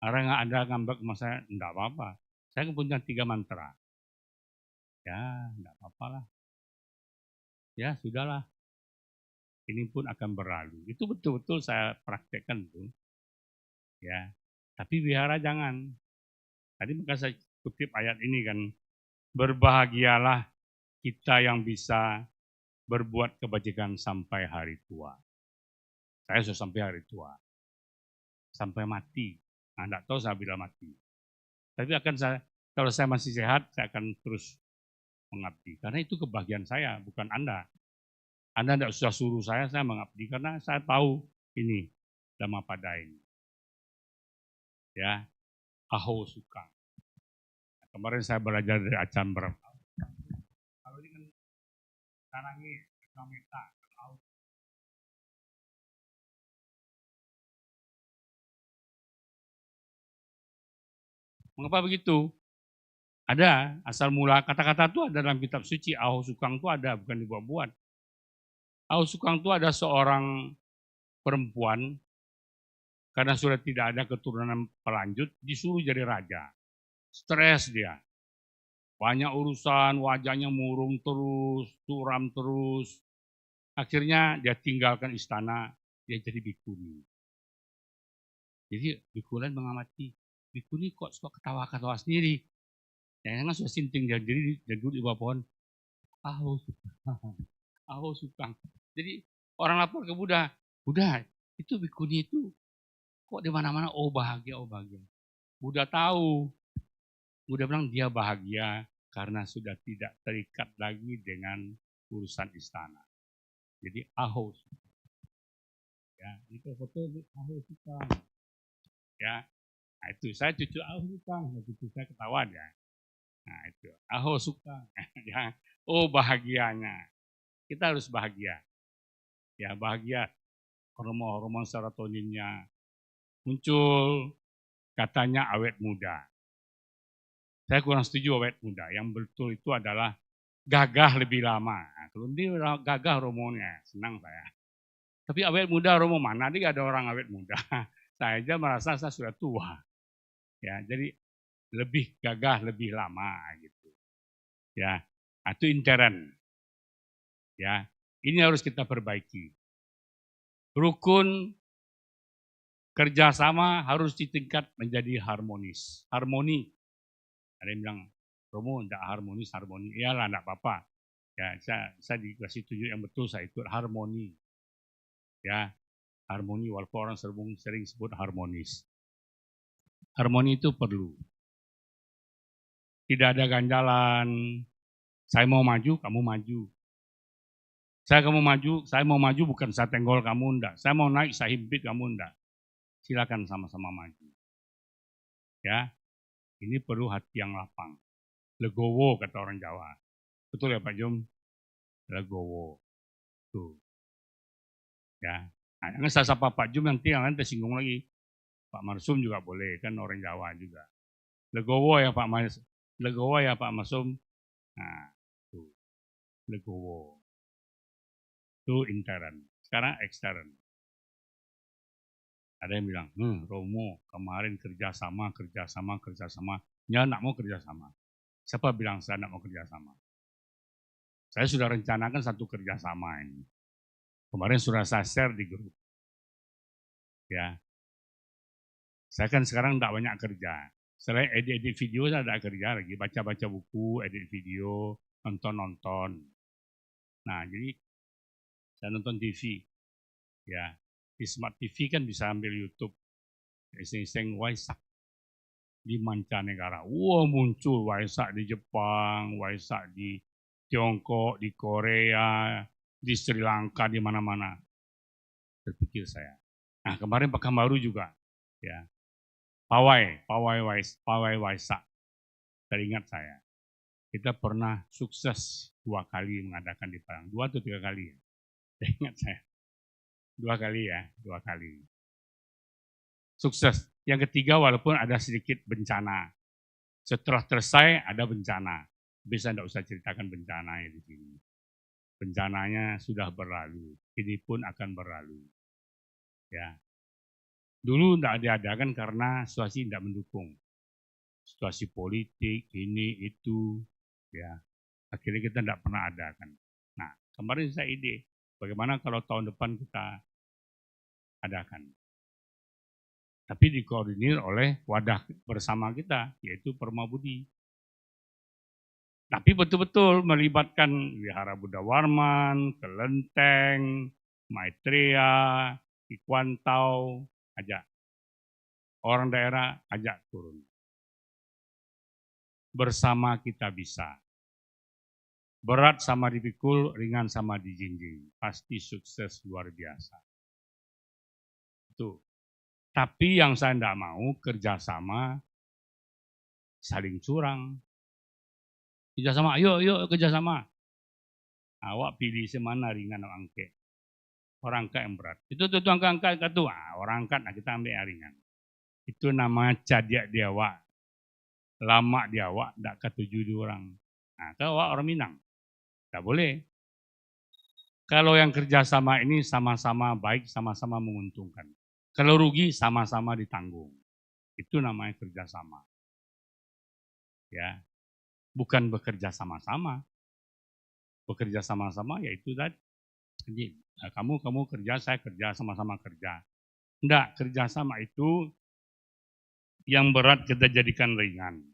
Orang yang Anda ngambek sama saya, tidak apa-apa. Saya punya 3 mantra. Ya, tidak apa-apa lah. Ya, sudahlah. Ini pun akan berlalu. Itu betul-betul saya praktekkan tuh. Ya, tapi wihara jangan. Tadi maka saya kutip ayat ini kan. Berbahagialah kita yang bisa berbuat kebajikan sampai hari tua. Saya sudah sampai hari tua. Sampai mati. Nah, tidak tahu saya bila mati. Tapi kalau saya masih sehat, saya akan terus mengabdi. Karena itu kebahagiaan saya, bukan Anda. Anda tidak usah suruh saya mengabdi. Karena saya tahu ini, Dhamma Pada ini. Ya, Aho Suka. Nah, kemarin saya belajar dari Achan berapa. Kalau ini kan sekarang ini, Meta. Mengapa begitu? Ada, asal mula kata-kata itu ada dalam kitab suci, Aho Sukang itu ada, bukan dibuat-buat. Aho Sukang itu ada seorang perempuan, karena sudah tidak ada keturunan pelanjut, disuruh jadi raja. Stres dia. Banyak urusan, wajahnya murung terus, suram terus. Akhirnya dia tinggalkan istana, dia jadi bikuni. Jadi bikulan mengamati, bikuni kok suka ketawa-ketawa sendiri. Jangan sudah sinting dia duduk di bawah pohon. Aho Sukang, Aho Sukang. Jadi orang lapor ke Buddha, Buddha itu bikuni itu kok di mana-mana oh bahagia, oh bahagia. Buddha tahu, Buddha bilang dia bahagia karena sudah tidak terikat lagi dengan urusan istana. Jadi Aho Sukang. Ya, itu foto Aho Sukang. Ya, nah itu saya cucu Aho Sukang, cucu saya ketawa ya. Nah itu, Aho Sukang. Ya, oh bahagianya. Kita harus bahagia. Ya bahagia. Hormon serotoninnya muncul. Katanya awet muda. Saya kurang setuju awet muda. Yang betul itu adalah gagah lebih lama. Nah, kalau dia gagah hormonnya, senang saya. Tapi awet muda hormon mana? Dia ada orang awet muda. Saya aja merasa saya sudah tua. Ya, jadi lebih gagah lebih lama gitu. Ya, itu intern. Ya, ini harus kita perbaiki. Rukun kerjasama harus ditingkat menjadi harmonis. Harmoni. Ada yang bilang, Romo tidak harmonis, harmoni. Iyalah, tidak apa-apa. Ya, saya dikasih tunjuk yang betul, saya ikut harmoni. Ya, harmoni walaupun orang sering sebut harmonis. Harmoni itu perlu. Tidak ada ganjalan. Saya mau maju, kamu maju. Saya mau maju bukan saya tenggol kamu enggak. Saya mau naik, saya himpit kamu enggak. Silakan sama-sama maju. Ya, ini perlu hati yang lapang. Legowo kata orang Jawa. Betul ya Pak Jum? Legowo. Tuh. Ya. Nah, jangan saya sapa Pak Jum nanti yang lain tersinggung lagi. Pak Marsum juga boleh, kan orang Jawa juga. Legowo ya Pak Mas. Legowo ya Pak Marsum. Nah, tuh. Legowo. Itu intern. Sekarang ekstern. Ada yang bilang, Romo kemarin kerjasama. Ya nak mau kerjasama. Siapa bilang saya nak mau kerjasama? Saya sudah rencanakan satu kerjasama ini. Kemarin sudah saya share di grup. Ya, saya kan sekarang tidak banyak kerja. Selain edit video, saya ada kerja lagi. Baca-baca buku, edit video, nonton-nonton. Nah, jadi saya nonton TV. Ya, di Smart TV kan bisa ambil YouTube. Iseng-iseng Waisak di mancanegara. Wah, muncul Waisak di Jepang, Waisak di Tiongkok, di Korea, di Sri Lanka, di mana-mana. Berpikir saya. Nah, kemarin Pekanbaru juga. Ya, Pawai Waisak. Teringat saya. Kita pernah sukses 2 kali mengadakan di Padang. 2 atau 3 kali ya. Ingat saya. 2 kali ya, 2 kali. Sukses. Yang ketiga walaupun ada sedikit bencana. Setelah selesai ada bencana. Bisa tidak usah ceritakan bencananya di sini. Bencananya sudah berlalu. Ini pun akan berlalu. Ya. Dulu tidak diadakan karena situasi tidak mendukung. Situasi politik, ini, itu. Ya. Akhirnya kita tidak pernah adakan. Nah, kemarin saya ide. Bagaimana kalau tahun depan kita adakan. Tapi dikoordinir oleh wadah bersama kita, yaitu Permabudi. Tapi betul-betul melibatkan Wihara Buddha Warman, Kelenteng, Maitreya, Ikwantau, ajak. Orang daerah ajak turun. Bersama kita bisa. Berat sama dipikul, ringan sama dijinjing. Pasti sukses luar biasa. Itu. Tapi yang saya tidak mau kerjasama saling curang. Kerjasama, ayo kerjasama. Awak pilih semana ringan atau angkat. Orang angkat yang berat. Itu angkat itu. Orang angkat, nah kita ambil yang ringan. Itu nama cadiak diawak. lama di awak, tidak ketujuh di orang. Nah, kalau awak orang Minang, tidak boleh. Kalau yang kerjasama ini sama-sama baik, sama-sama menguntungkan. Kalau rugi, sama-sama ditanggung. Itu namanya kerjasama. Ya, bukan bekerja sama-sama. Bekerja sama-sama yaitu tadi. Kamu kerja, saya kerja, sama-sama kerja. Enggak, kerjasama itu yang berat kita jadikan ringan.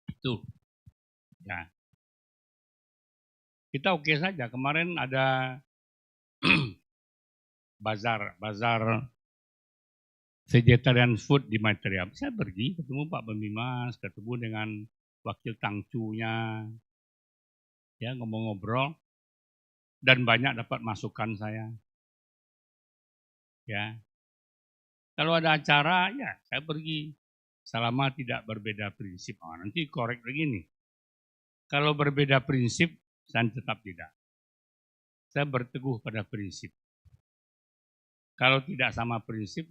Itu. Ya. Kita oke saja. Kemarin ada bazar vegetarian food di Maitreya. Saya pergi ketemu Pak Bemimas, ketemu dengan wakil tangcunya, ya ngobrol-ngobrol, dan banyak dapat masukan saya. Ya, kalau ada acara, ya saya pergi. Selama tidak berbeda prinsip. Oh, nanti korek lagi nih. Kalau berbeda prinsip, saya tetap tidak. Saya berteguh pada prinsip. Kalau tidak sama prinsip,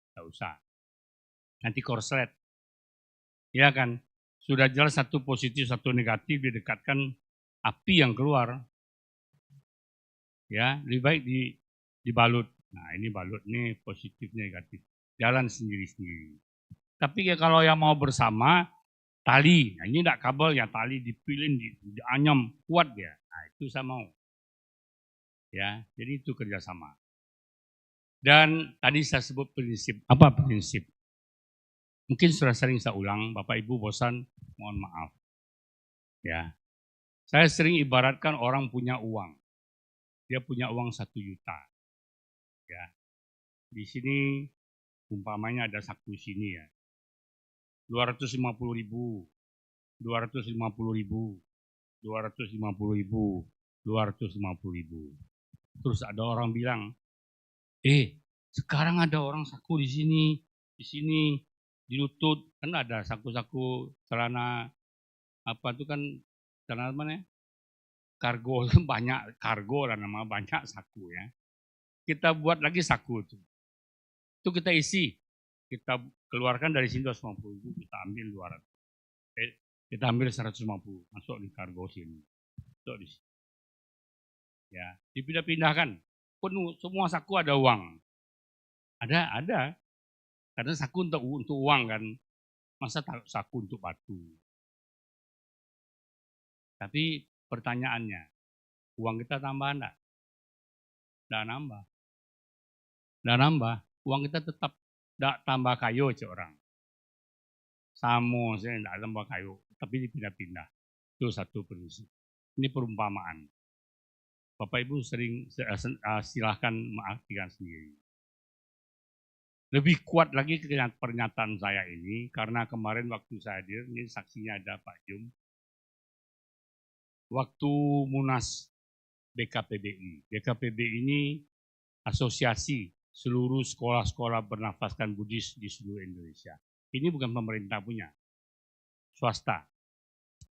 tidak usah. Nanti korslet. Ya kan? Sudah jelas satu positif, satu negatif, didekatkan api yang keluar. Ya, lebih baik dibalut. Nah, ini balut nih positif negatif. Jalan sendiri-sendiri. Tapi ya kalau yang mau bersama, tali. Nah, ini tidak kabel ya, tali dipilin, dianyam, kuat dia. Nah, itu saya mau. Ya, jadi itu kerjasama. Dan tadi saya sebut prinsip. Apa prinsip? Mungkin sudah sering saya ulang, Bapak Ibu bosan, mohon maaf. Ya, saya sering ibaratkan orang punya uang. Dia punya uang 1 juta. Ya, di sini umpamanya ada saku sini ya. 250.000, 250.000, 250.000, 250.000. Terus ada orang bilang, sekarang ada orang saku di sini di lutut, kan ada saku-saku celana apa itu kan celana mana ya? Kargo banyak kargo lah nama banyak saku ya. Kita buat lagi saku itu kita isi, kita keluarkan dari sini 250.000, kita ambil 200, kita ambil 150 masuk di kargo sini, masuk di sini. Ya, dipindah-pindahkan, penuh semua saku ada uang, ada, karena saku untuk uang kan, masa saku untuk batu. Tapi pertanyaannya, uang kita tambah enggak? Enggak nambah. Enggak nambah. Uang kita tetap enggak tambah kayu aja orang. Samo saya enggak tambah kayu, tapi dipindah-pindah. Itu satu prinsip. Ini perumpamaan. Bapak Ibu silahkan mengartikan sendiri. Lebih kuat lagi pernyataan saya ini, karena kemarin waktu saya hadir, ini saksinya ada Pak Jum, waktu Munas BKPBI. BKPBI ini asosiasi seluruh sekolah-sekolah bernafaskan Buddhis di seluruh Indonesia. Ini bukan pemerintah punya, swasta.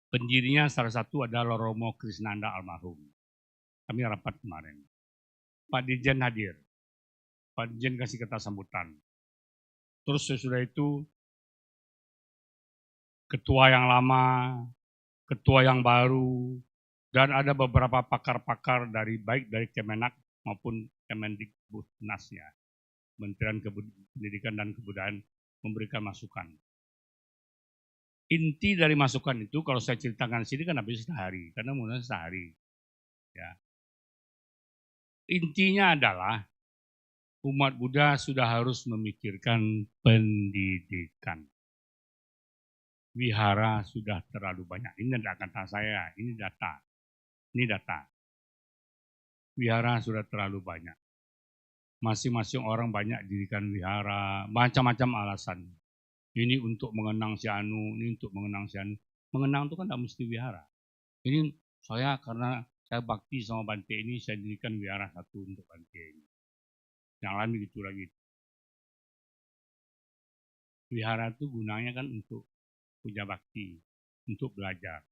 Pendirinya salah satu adalah Romo Krisnanda almarhum. Kami rapat kemarin. Pak Dirjen hadir. Pak Dirjen kasih kata sambutan. Terus sesudah itu ketua yang lama, ketua yang baru, dan ada beberapa pakar-pakar baik dari Kemenak maupun Kemendikbudnas ya, Kementerian Pendidikan dan Kebudayaan memberikan masukan. Inti dari masukan itu kalau saya ceritakan di sini kan habis sehari, karena mulai sehari. Ya. Intinya adalah umat Buddha sudah harus memikirkan pendidikan. Wihara sudah terlalu banyak. Ini tidak kata saya, ini data. Ini data. Wihara sudah terlalu banyak. Masing-masing orang banyak dirikan wihara, macam-macam alasan. Ini untuk mengenang si Anu, ini untuk mengenang si Anu. Mengenang itu kan tidak mesti wihara. Ini saya karena saya bakti sama Bante ini, saya dirikan wihara satu untuk Bante ini. Yang lain begitu lagi. Wihara itu gunanya kan untuk puja bakti, untuk belajar.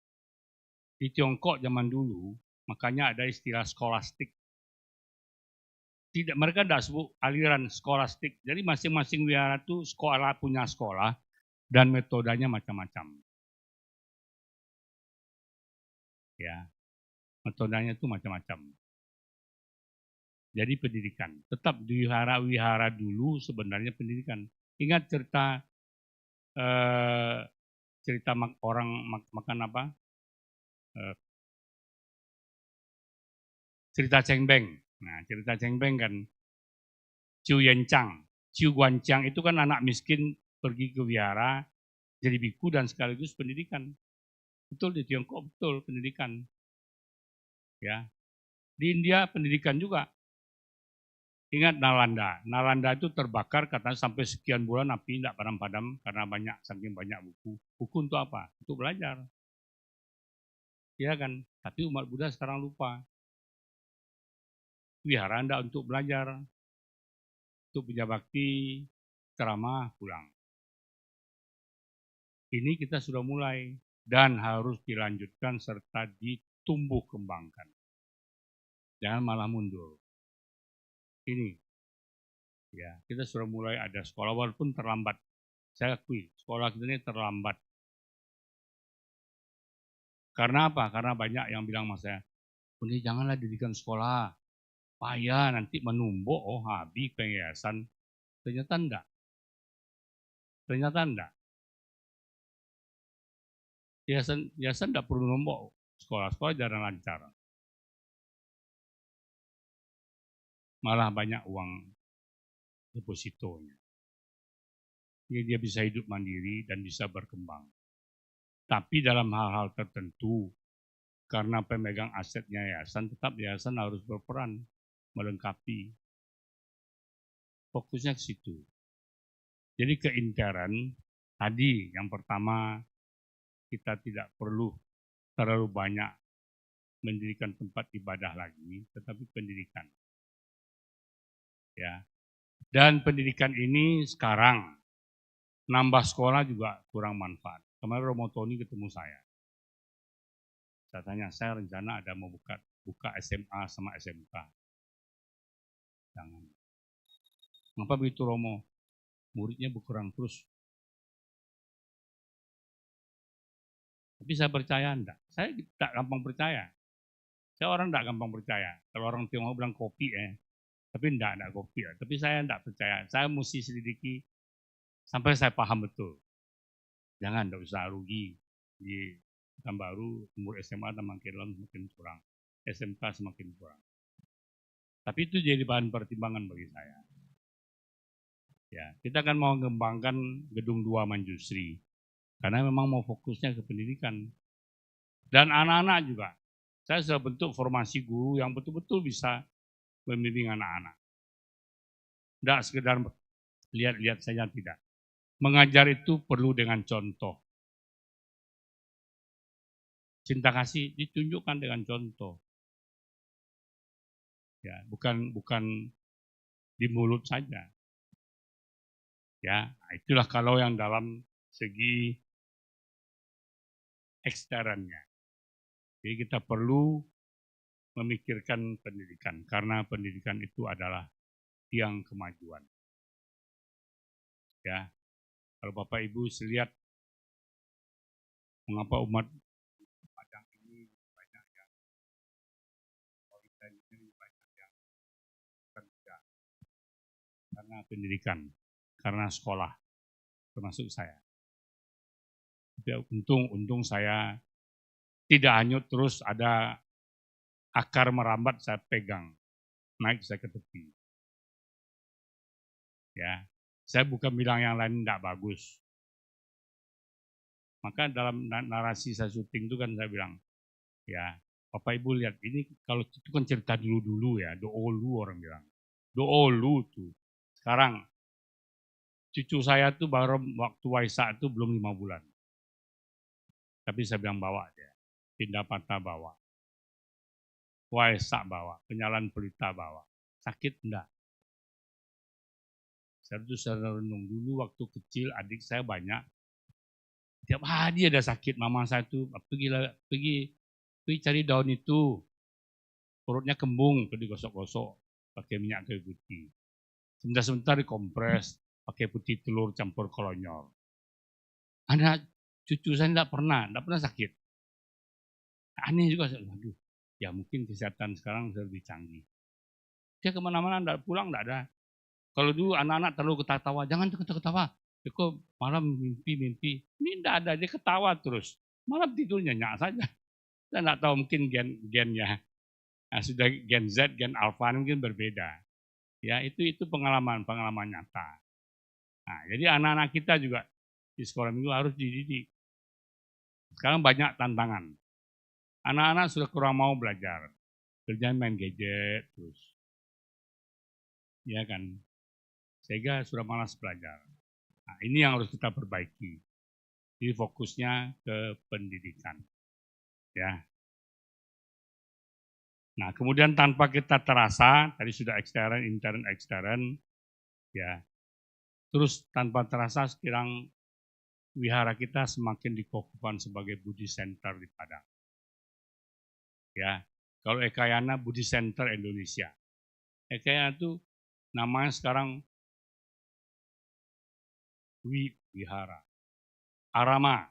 Di Tiongkok zaman dulu, makanya ada istilah skolastik. Tidak, mereka tidak sebut aliran skolastik. Jadi masing-masing wihara itu sekolah punya sekolah dan metodenya macam-macam. Ya, metodenya itu macam-macam. Jadi pendidikan. Tetap di wihara-wihara dulu sebenarnya pendidikan. Ingat cerita orang makan apa? Cerita Cengbeng. Nah, cerita Cengbeng kan Ciu Yencang. Ciu Guancang itu kan anak miskin pergi ke wihara jadi biku dan sekaligus pendidikan. Betul di Tiongkok, betul pendidikan. Ya. Di India pendidikan juga. Ingat Nalanda. Nalanda itu terbakar katanya sampai sekian bulan api tidak padam-padam karena saking banyak buku. Buku untuk apa? Untuk belajar. Iya kan? Tapi umat Buddha sekarang lupa. Wihara Anda untuk belajar, untuk punya bakti, ceramah, pulang. Ini kita sudah mulai dan harus dilanjutkan serta ditumbuh kembangkan. Jangan malah mundur. Ini, ya kita sudah mulai ada sekolah walaupun terlambat. Saya akui sekolah kita ini terlambat. Karena apa? Karena banyak yang bilang sama saya, ini janganlah dirikan sekolah, payah nanti menumbuk, habis yayasan. Ternyata enggak. Ternyata enggak. Yayasan enggak perlu nombok, sekolah-sekolah jarang lancar. Malah banyak uang depositonya. Jadi dia bisa hidup mandiri dan bisa berkembang. Tapi dalam hal-hal tertentu, karena pemegang asetnya yayasan, tetap yayasan harus berperan melengkapi. Fokusnya ke situ. Jadi keinteran tadi yang pertama kita tidak perlu terlalu banyak mendirikan tempat ibadah lagi, tetapi pendidikan. Ya. Dan pendidikan ini sekarang nambah sekolah juga kurang manfaat. Kemarin Romo Tony ketemu saya. Saya tanya, saya rencana ada mau buka SMA sama SMK. Jangan. Kenapa begitu Romo? Muridnya berkurang terus. Tapi saya percaya enggak. Saya tidak gampang percaya. Saya orang tidak gampang percaya. Kalau orang Tionghoa bilang kopi tapi enggak kopi. Tapi saya enggak percaya. Saya mesti selidiki sampai saya paham betul. Jangan, enggak usah rugi. Di Pekanbaru umur SMA dan semakin kurang. SMK semakin kurang. Tapi itu jadi bahan pertimbangan bagi saya. Ya, kita kan mau mengembangkan gedung 2 Manjusri. Karena memang mau fokusnya ke pendidikan. Dan anak-anak juga. Saya sudah bentuk formasi guru yang betul-betul bisa membimbing anak-anak. Tidak sekedar lihat-lihat saja, tidak. Mengajar itu perlu dengan contoh. Cinta kasih ditunjukkan dengan contoh. Ya, bukan di mulut saja. Ya, itulah kalau yang dalam segi eksternnya. Jadi kita perlu memikirkan pendidikan karena pendidikan itu adalah tiang kemajuan. Ya, kalau Bapak Ibu lihat mengapa umat Padang ini banyak yang kerja karena pendidikan, karena sekolah, termasuk saya. Untung saya tidak hanyut terus ada akar merambat saya pegang, naik saya ke tepi. Ya, saya bukan bilang yang lain tidak bagus. Maka dalam narasi saya syuting itu kan saya bilang, ya Bapak Ibu lihat ini kalau itu kan cerita dulu ya, doolu orang bilang, doolu tuh. Sekarang cucu saya tuh baru waktu Waisak itu belum 5 bulan. Tapi saya bilang bawa dia, pindah patah bawa. Waisak bawa, penyalan pelita bawa. Sakit enggak? Saya tuh renung dulu waktu kecil adik saya banyak. Tiap hari ada sakit, mama saya tuh pergi cari daun itu. Perutnya kembung, digosok-gosok. pakai minyak kayu putih. Sebentar-sebentar dikompres, pakai putih telur campur kolonyor. Anak cucu saya tidak pernah sakit. Aneh juga, waduh, ya mungkin kesehatan sekarang sudah lebih canggih. Dia kemana-mana, tidak pulang, tidak ada. Kalau dulu anak-anak terlalu ketawa, jangan ketawa. Kok malam mimpi. Ini tidak ada, dia ketawa terus. Malam tidur nyenyak saja. Saya tidak tahu mungkin gennya. Nah, sudah gen Z, gen alpha mungkin berbeda. Ya, itu pengalaman nyata. Nah, jadi anak-anak kita juga di sekolah minggu harus dididik. Sekarang banyak tantangan. Anak-anak sudah kurang mau belajar. Kerjaan main gadget terus. Ya kan? Sehingga sudah malas belajar. Nah, ini yang harus kita perbaiki. Jadi fokusnya ke pendidikan. Ya. Nah, kemudian tanpa kita terasa, tadi sudah ekstern, intern, ekstern, ya. Terus tanpa terasa sekarang wihara kita semakin dikukuhkan sebagai Buddhist Center di Padang. Ya, kalau Ekayana Buddhist Center Indonesia. Ekayana itu namanya sekarang Wihara. Arama,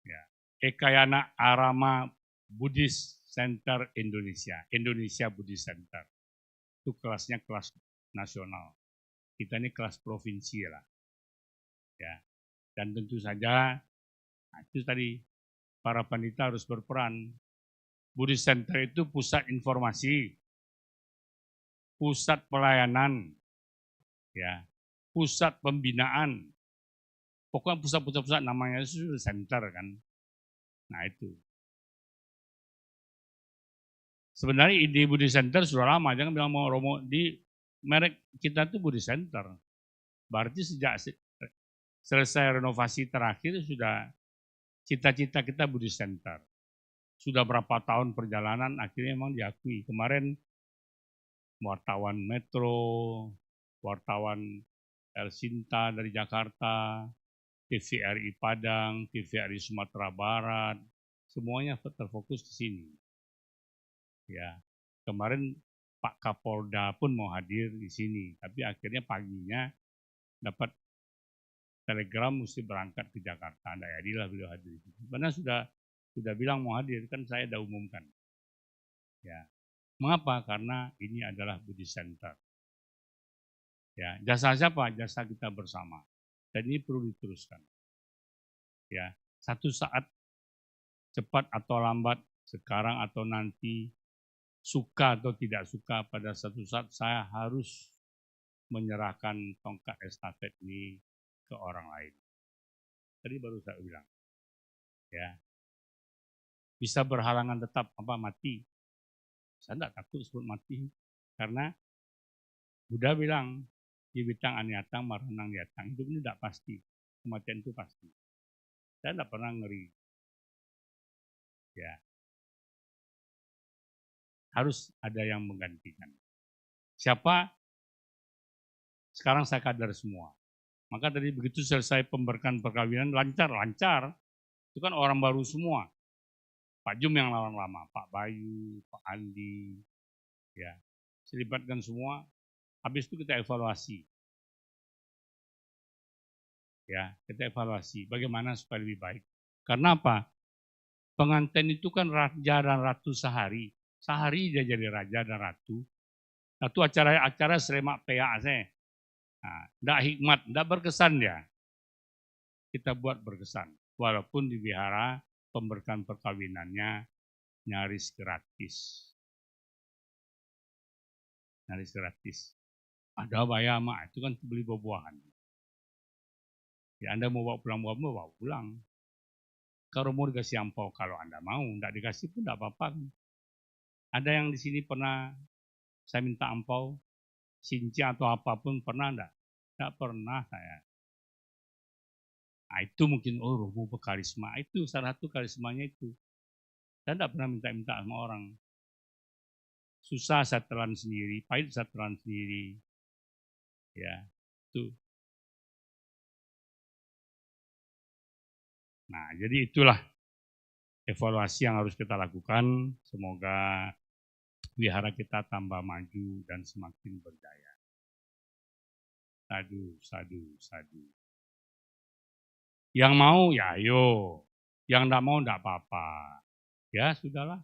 ya. Ekayana Arama Buddhist Center Indonesia. Indonesia Buddhist Center. Itu kelasnya kelas nasional. Kita ini kelas provinsi lah. Ya. Dan tentu saja, nah itu tadi para pandita harus berperan. Buddhist Center itu pusat informasi, pusat pelayanan, ya, pusat pembinaan. Pokoknya pusat-pusat namanya itu center kan. Nah itu. Sebenarnya ide Buddhist Center sudah lama, jangan bilang mau Romo, di merek kita itu Buddhist Center. Berarti sejak selesai renovasi terakhir sudah cita-cita kita Buddhist Center. Sudah berapa tahun perjalanan akhirnya memang diakui. Kemarin wartawan Metro, wartawan El Sinta dari Jakarta, TVRI Padang, TVRI Sumatera Barat, semuanya terfokus di sini. Ya, kemarin Pak Kapolda pun mau hadir di sini, tapi akhirnya paginya dapat telegram mesti berangkat ke Jakarta. Tidak jadilah beliau hadir. Karena sudah bilang mau hadir, kan saya sudah umumkan. Ya, mengapa? Karena ini adalah Buddhist Center. Ya, jasa siapa? Jasa kita bersama. Dan ini perlu diteruskan. Ya, satu saat cepat atau lambat, sekarang atau nanti, suka atau tidak suka, pada satu saat saya harus menyerahkan tongkat estafet ini ke orang lain. Tadi baru saya bilang, ya, bisa berhalangan tetap mati. Saya tidak takut sebut mati, karena Buddha bilang, Jibitang aniatang maranang diatang, hidup ini tidak pasti, kematian itu pasti. Saya tidak pernah ngeri. Ya, harus ada yang menggantikan. Siapa? Sekarang saya kadar semua. Maka tadi begitu selesai pemberkan perkawinan, lancar. Itu kan orang baru semua. Pak Jum yang lawan lama, Pak Bayu, Pak Andi, ya, selibatkan semua. Habis itu kita evaluasi. Ya, kita evaluasi bagaimana supaya lebih baik. Karena apa? Pengantin itu kan raja dan ratu sehari. Sehari dia jadi raja dan ratu. Itu acara seremak peak saya. Nah, tidak hikmat, tidak berkesan dia. Kita buat berkesan. Walaupun di wihara pemberkan perkawinannya nyaris gratis. Nyaris gratis. Ada bayar mak, itu kan beli buah-buahan. Ya Anda mau bawa pulang. Kalau mau dikasih ampau, kalau Anda mau, tidak dikasih pun tidak apa-apa. Ada yang di sini pernah saya minta ampau, cincin atau apapun, pernah enggak? Tidak pernah saya. Nah itu mungkin, Romo berkarisma. Itu salah satu karismanya itu. Saya tidak pernah minta-minta sama orang. Susah saya telan sendiri, pahit saya telan sendiri. Ya, itu. Nah, jadi itulah evaluasi yang harus kita lakukan. Semoga wihara kita tambah maju dan semakin berjaya. Sadu, sadu, sadu. Yang mau ya ayo, yang tidak mau tidak apa-apa. Ya sudahlah,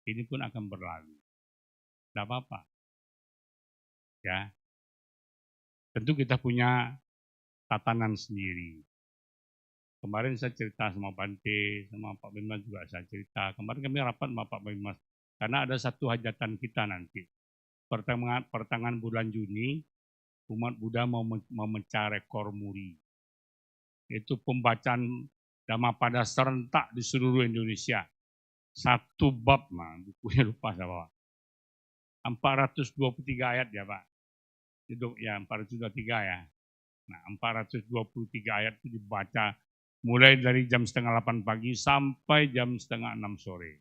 ini pun akan berlalu. Tidak apa-apa. Ya, tentu kita punya tatanan sendiri. Kemarin saya cerita sama Bante, sama Pak Binmas juga saya cerita. Kemarin kami rapat sama Pak Binmas. Karena ada satu hajatan kita nanti. Pertengahan bulan Juni, umat Buddha mau memecah rekor muri. Itu pembacaan Dhammapada serentak di seluruh Indonesia. Satu bab, bukunya lupa saya bawa. 423 ayat ya Pak. Itu ya 423 ya. Nah 423 ayat itu dibaca mulai dari jam 7:30 pagi sampai jam 5:30 sore.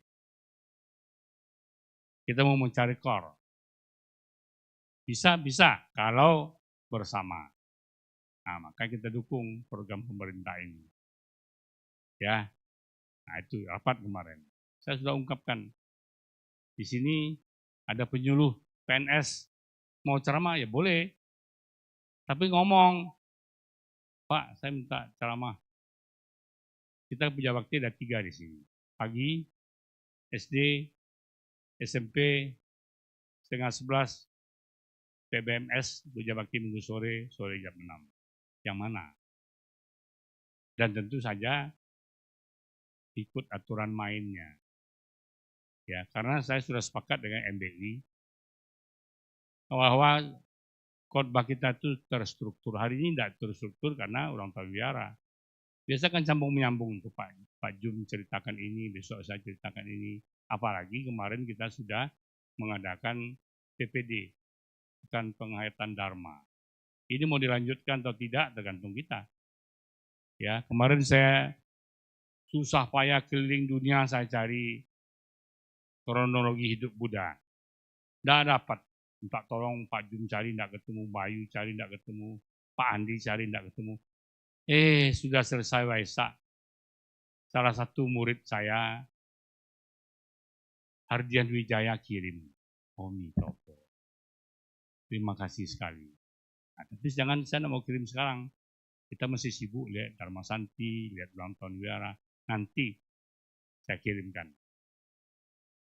Kita mau mencari rekor. Bisa kalau bersama. Nah, maka kita dukung program pemerintah ini. Ya. Nah, itu rapat kemarin. Saya sudah ungkapkan. Di sini ada penyuluh PNS mau ceramah ya boleh. Tapi ngomong, Pak, saya minta ceramah. Kita punya bakti ada 3 di sini. Pagi, SD, SMP, 10:30, PBMS, Puja Bakti Minggu sore jam 6. Yang mana? Dan tentu saja ikut aturan mainnya. Ya, karena saya sudah sepakat dengan MBI bahwa khotbah kita itu terstruktur. Hari ini tidak terstruktur karena ulang tahun wihara. Biasa kan sambung menyambung tuh Pak Jum ceritakan ini, besok saya ceritakan ini. Apalagi kemarin kita sudah mengadakan PPD, bukan penghayatan Dharma. Ini mau dilanjutkan atau tidak tergantung kita. Ya, kemarin saya susah payah keliling dunia saya cari kronologi hidup Buddha. Tidak dapat. Minta tolong Pak Jum cari, tidak ketemu. Bayu cari, tidak ketemu. Pak Andi cari, tidak ketemu. Sudah selesai Waisak. Salah satu murid saya, Hardian Wijaya kirim. Omi Topo. Terima kasih sekali. Nah, tapi jangan saya mau kirim sekarang. Kita masih sibuk lihat Dharma Santi, lihat ulang tahun wihara. Nanti saya kirimkan.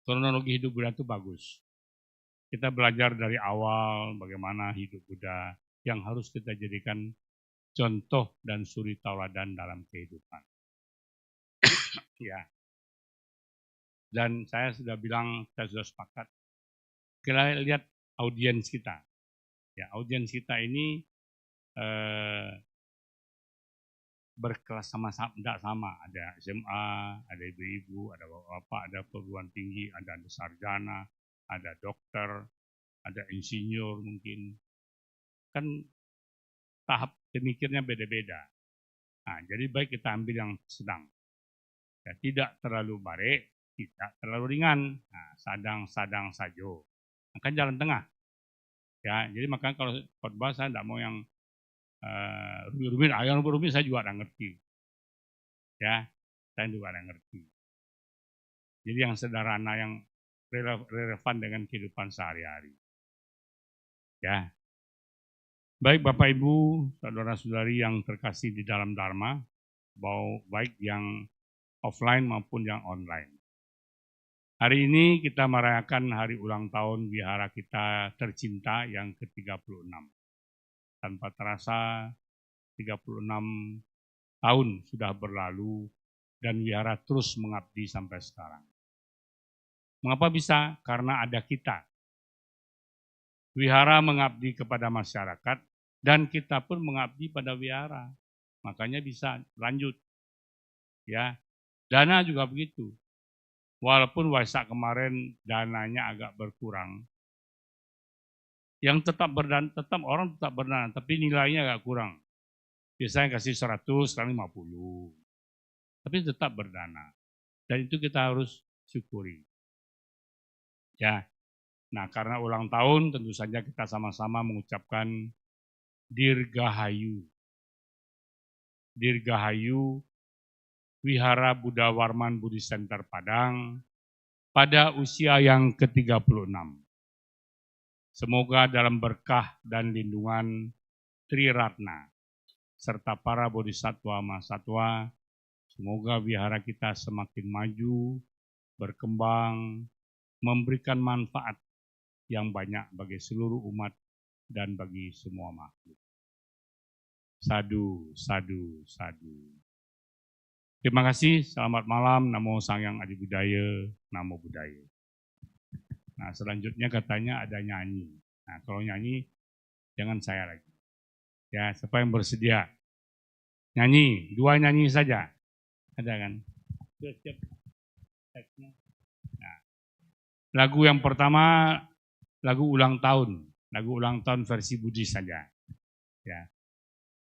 Kronologi hidup Buddha itu bagus. Kita belajar dari awal bagaimana hidup Buddha yang harus kita jadikan contoh dan suri tauladan dalam kehidupan. Ya. Dan saya sudah bilang, saya sudah sepakat. Kita lihat audiens kita. Ya, audiens kita ini berkelas sama-sama, tidak sama. Ada SMA, ada ibu-ibu, ada bapak-bapak, ada perguruan tinggi, ada sarjana, ada dokter, ada insinyur mungkin. Kan tahap pemikirnya beda-beda. Nah, jadi baik kita ambil yang sedang. Ya, tidak terlalu baik, tidak terlalu ringan. Nah, sadang-sadang saja. Nah, kan jalan tengah. Ya, jadi makanya kalau khotbah saya tidak mau yang rumit-rumit, yang rumit saya juga tidak ngerti. Ya, saya juga tidak ngerti. Jadi yang sederhana, yang relevan dengan kehidupan sehari-hari. Ya. Baik Bapak Ibu, saudara-saudari yang terkasih di dalam Dharma, baik yang offline maupun yang online. Hari ini kita merayakan hari ulang tahun wihara kita tercinta yang ke-36. Tanpa terasa 36 tahun sudah berlalu dan wihara terus mengabdi sampai sekarang. Mengapa bisa? Karena ada kita. Wihara mengabdi kepada masyarakat dan kita pun mengabdi pada wihara. Makanya bisa lanjut. Ya. Dana juga begitu. Walaupun Waisak kemarin dananya agak berkurang. Yang tetap orang tetap berdana, tapi nilainya agak kurang. Biasanya kasih 100, sekarang 50. Tapi tetap berdana. Dan itu kita harus syukuri. Ya. Nah, karena ulang tahun tentu saja kita sama-sama mengucapkan Dirgahayu. Dirgahayu Wihara Buddha Warman Buddhist Center Padang pada usia yang ke-36. Semoga dalam berkah dan lindungan Tri Ratna serta para bodhisatwa mahasatwa, semoga wihara kita semakin maju, berkembang, memberikan manfaat yang banyak bagi seluruh umat dan bagi semua makhluk. Sadu, sadu, sadu. Terima kasih, selamat malam, Namo Sangyang Adi Budaya, Namo Buddhaya. Nah, selanjutnya katanya ada nyanyi. Nah, kalau nyanyi, jangan saya lagi. Ya, siapa yang bersedia? Nyanyi, 2 nyanyi saja. Ada kan? Siap. Nah, lagu yang pertama, lagu ulang tahun. Lagu ulang tahun versi Buddhis saja. Ya.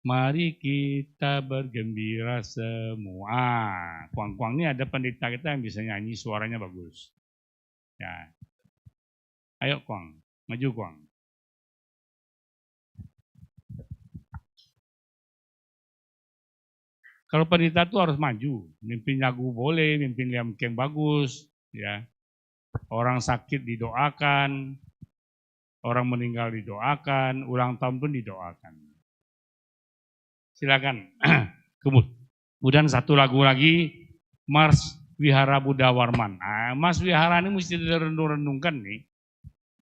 Mari kita bergembira semua. Kuang-kuang ini ada pendeta kita yang bisa nyanyi, suaranya bagus. Ya. Ayo Kuang, maju Kuang. Kalau pendeta itu harus maju, mimpin lagu boleh, mimpin liamkeng bagus, ya. Orang sakit didoakan, orang meninggal didoakan, ulang tahun pun didoakan. Silakan. Kemudian satu lagu lagi, Mars Wihara Buddha Warman. Nah, Mars Wihara ini mesti direnung-renungkan nih.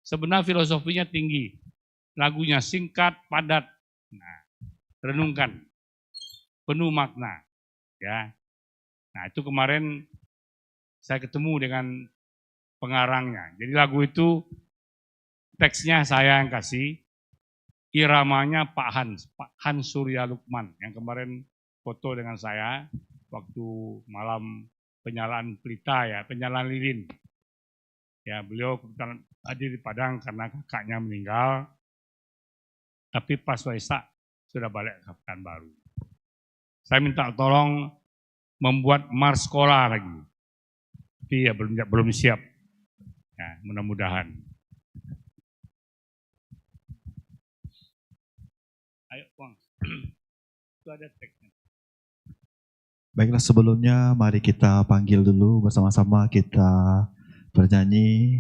Sebenarnya filosofinya tinggi. Lagunya singkat, padat. Nah, renungkan. Penuh makna. Ya. Nah, itu kemarin saya ketemu dengan pengarangnya. Jadi lagu itu teksnya saya yang kasih. Iramanya Pak Hans Surya Lukman yang kemarin foto dengan saya waktu malam penyalaan pelita ya, penyalaan lilin. Ya, beliau kebetulan hadir di Padang karena kakaknya meninggal. Tapi pas Waisak sudah balik ke Pekanbaru. Saya minta tolong membuat mars sekolah lagi. Tapi ya belum siap. Ya, mudah-mudahan. Ayo, Bang. Itu ada teksnya. Baiklah, sebelumnya mari kita panggil dulu bersama-sama, kita bernyanyi.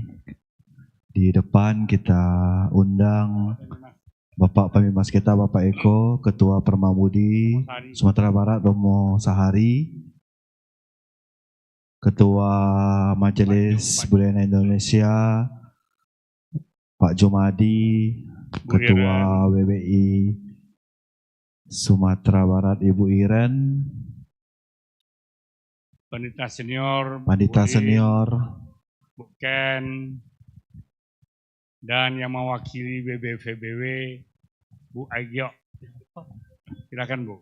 Di depan kita undang Bapak Pemimas kita, Bapak Eko, Ketua Permamudi Sumatera Barat Romo Sahari, Ketua Majelis Budaya Indonesia Pak Jumadi, Ketua WBI Sumatera Barat Ibu Iren, Pandita Senior, Bu Ken, dan yang mewakili BBVBW, Bu Agyo. Silakan Bu.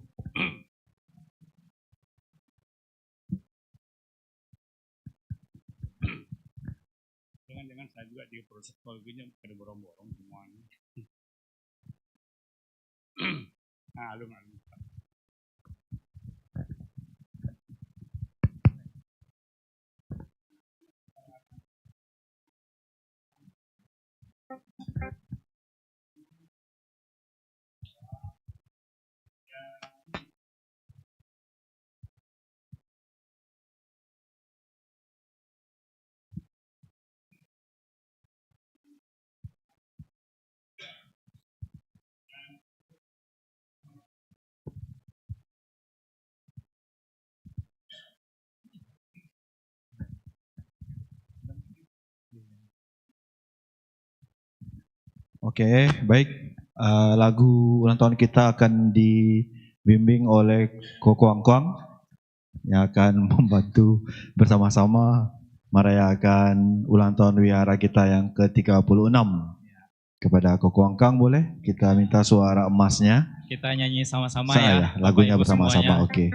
Jangan-jangan saya juga di proses keluarganya pada borong-borong semuanya. Nah, alung. Oke, baik. Lagu ulang tahun kita akan dibimbing oleh Koko Angkwang yang akan membantu bersama-sama merayakan ulang tahun wihara kita yang ke-36. Kepada Koko Angkwang boleh kita minta suara emasnya. Kita nyanyi sama-sama ya. Lagunya bersama-sama, oke.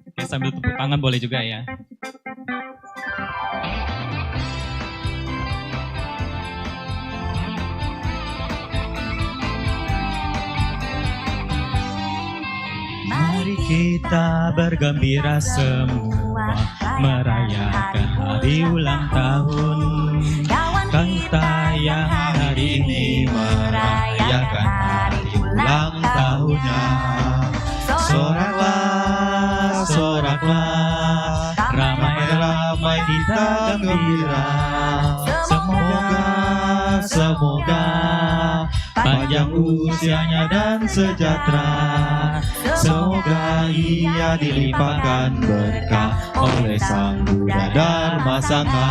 Oke, sambil tepuk tangan boleh juga ya. Mari kita bergembira semua, merayakan hari ulang tahun. Kita yang hari ini merayakan hari ulang tahunnya. Soraklah, soraklah, ramai-ramai di kita gembira. Semoga panjang usianya dan sejahtera. Semoga ia dilimpahkan berkah oleh Sang Buddha Dharma Sangha.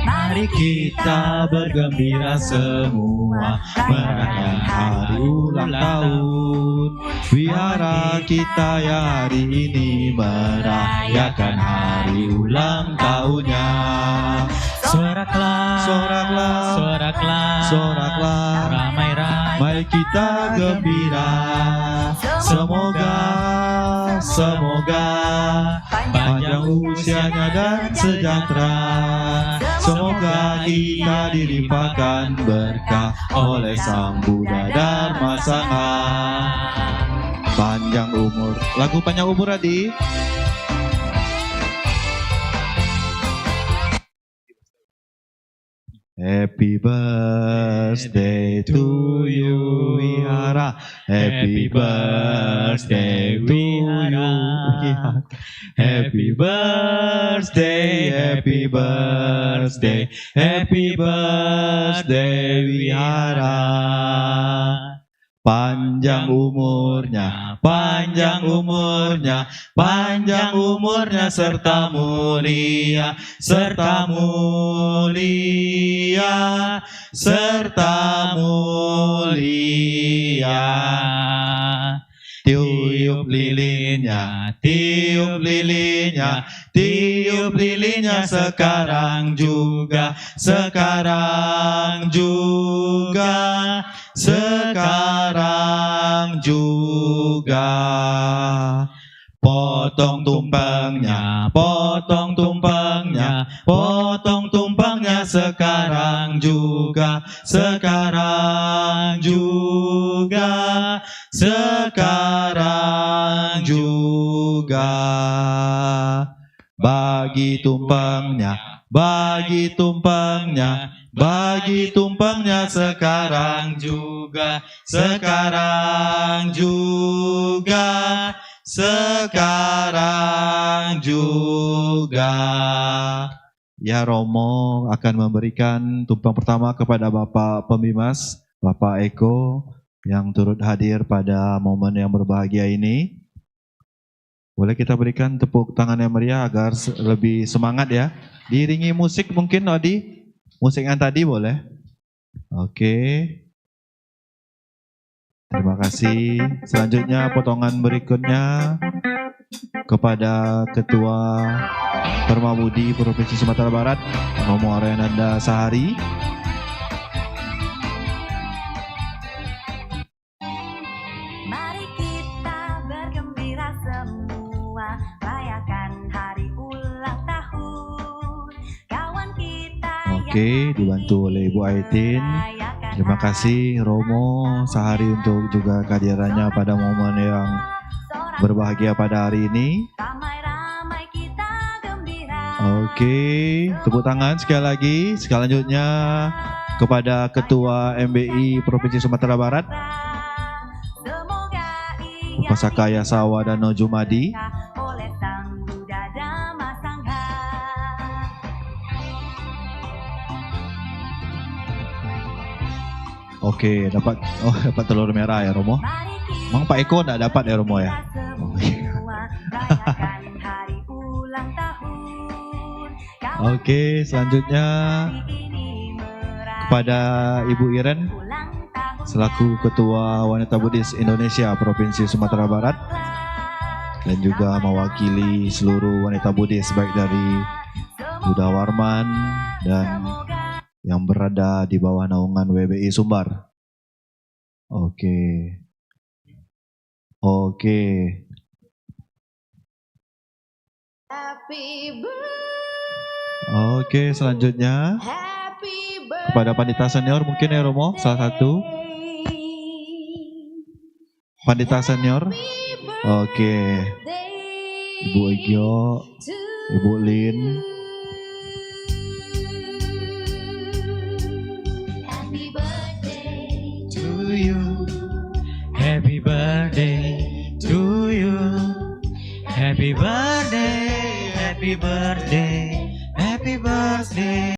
Mari kita bergembira semua merayakan hari ulang tahun. Wihara kita yang hari ini merayakan hari ulang tahunnya. Soraklah, Soraklah, soraklah, soraklah, ramai-ramai mari kita gembira. Semoga panjang usianya dan sejahtera. Semoga kita dilimpahkan berkah oleh Sang Buddha Dharma Sangha. Panjang umur. Lagu panjang umur Adi. Happy birthday to you, Wihara. Happy birthday to you. Happy birthday, happy birthday, happy birthday, Wihara. Panjang umurnya, panjang umurnya, panjang umurnya serta mulia, serta mulia, serta mulia. Tiup lilinnya, tiup lilinnya, tiup lilinnya sekarang juga, sekarang juga, sekarang juga. Potong tumpengnya, potong tumpengnya, potong tumpengnya sekarang juga, sekarang juga, sekarang juga. Bagi tumpengnya, bagi tumpengnya, bagi tumpengnya sekarang juga, sekarang juga, sekarang juga. Ya, Romo akan memberikan tumpeng pertama kepada Bapak Pembimas, Bapak Eko, yang turut hadir pada momen yang berbahagia ini. Boleh kita berikan tepuk tangan yang meriah agar lebih semangat ya. Diiringi musik mungkin, Odi? Musik yang tadi boleh? Oke. Terima kasih. Selanjutnya potongan berikutnya kepada Ketua Permabudi Provinsi Sumatera Barat, Romo Aryananda Sahari. Mari kita bergembira semua, rayakan hari ulang tahun. Kawan kita Oke, dibantu oleh Ibu Aitin. Terima kasih Romo Sahari untuk juga kehadirannya pada momen yang berbahagia pada hari ini. ramai-ramai kita gembira. Oke, tepuk tangan sekali lagi. Selanjutnya kepada Ketua MBI Provinsi Sumatera Barat, Semoga ia Upasaka Yasawa Dano Jumadi. oleh Sang Buddha Dhamma Sangha. Oke, dapat telur merah ya Romo. Mari kita Emang Pak Eko enggak dapat ya Romo ya? semua, rayakan hari ulang tahun. Kawan Oke, selanjutnya ini merayakan kepada Ibu Iren ulang tahun selaku Ketua Wanita Buddhis Indonesia Provinsi Sumatera Barat dan juga mewakili seluruh wanita Buddhis baik dari Buddha Warman dan yang berada di bawah naungan WBI Sumbar. Oke. Happy birthday, Oke, selanjutnya happy birthday. kepada Pandita Senior mungkin ya Romo, salah satu Pandita Senior. Oke, Ibu Egyo, Ibu Lin. Happy birthday to you. Happy birthday, happy birthday, happy birthday.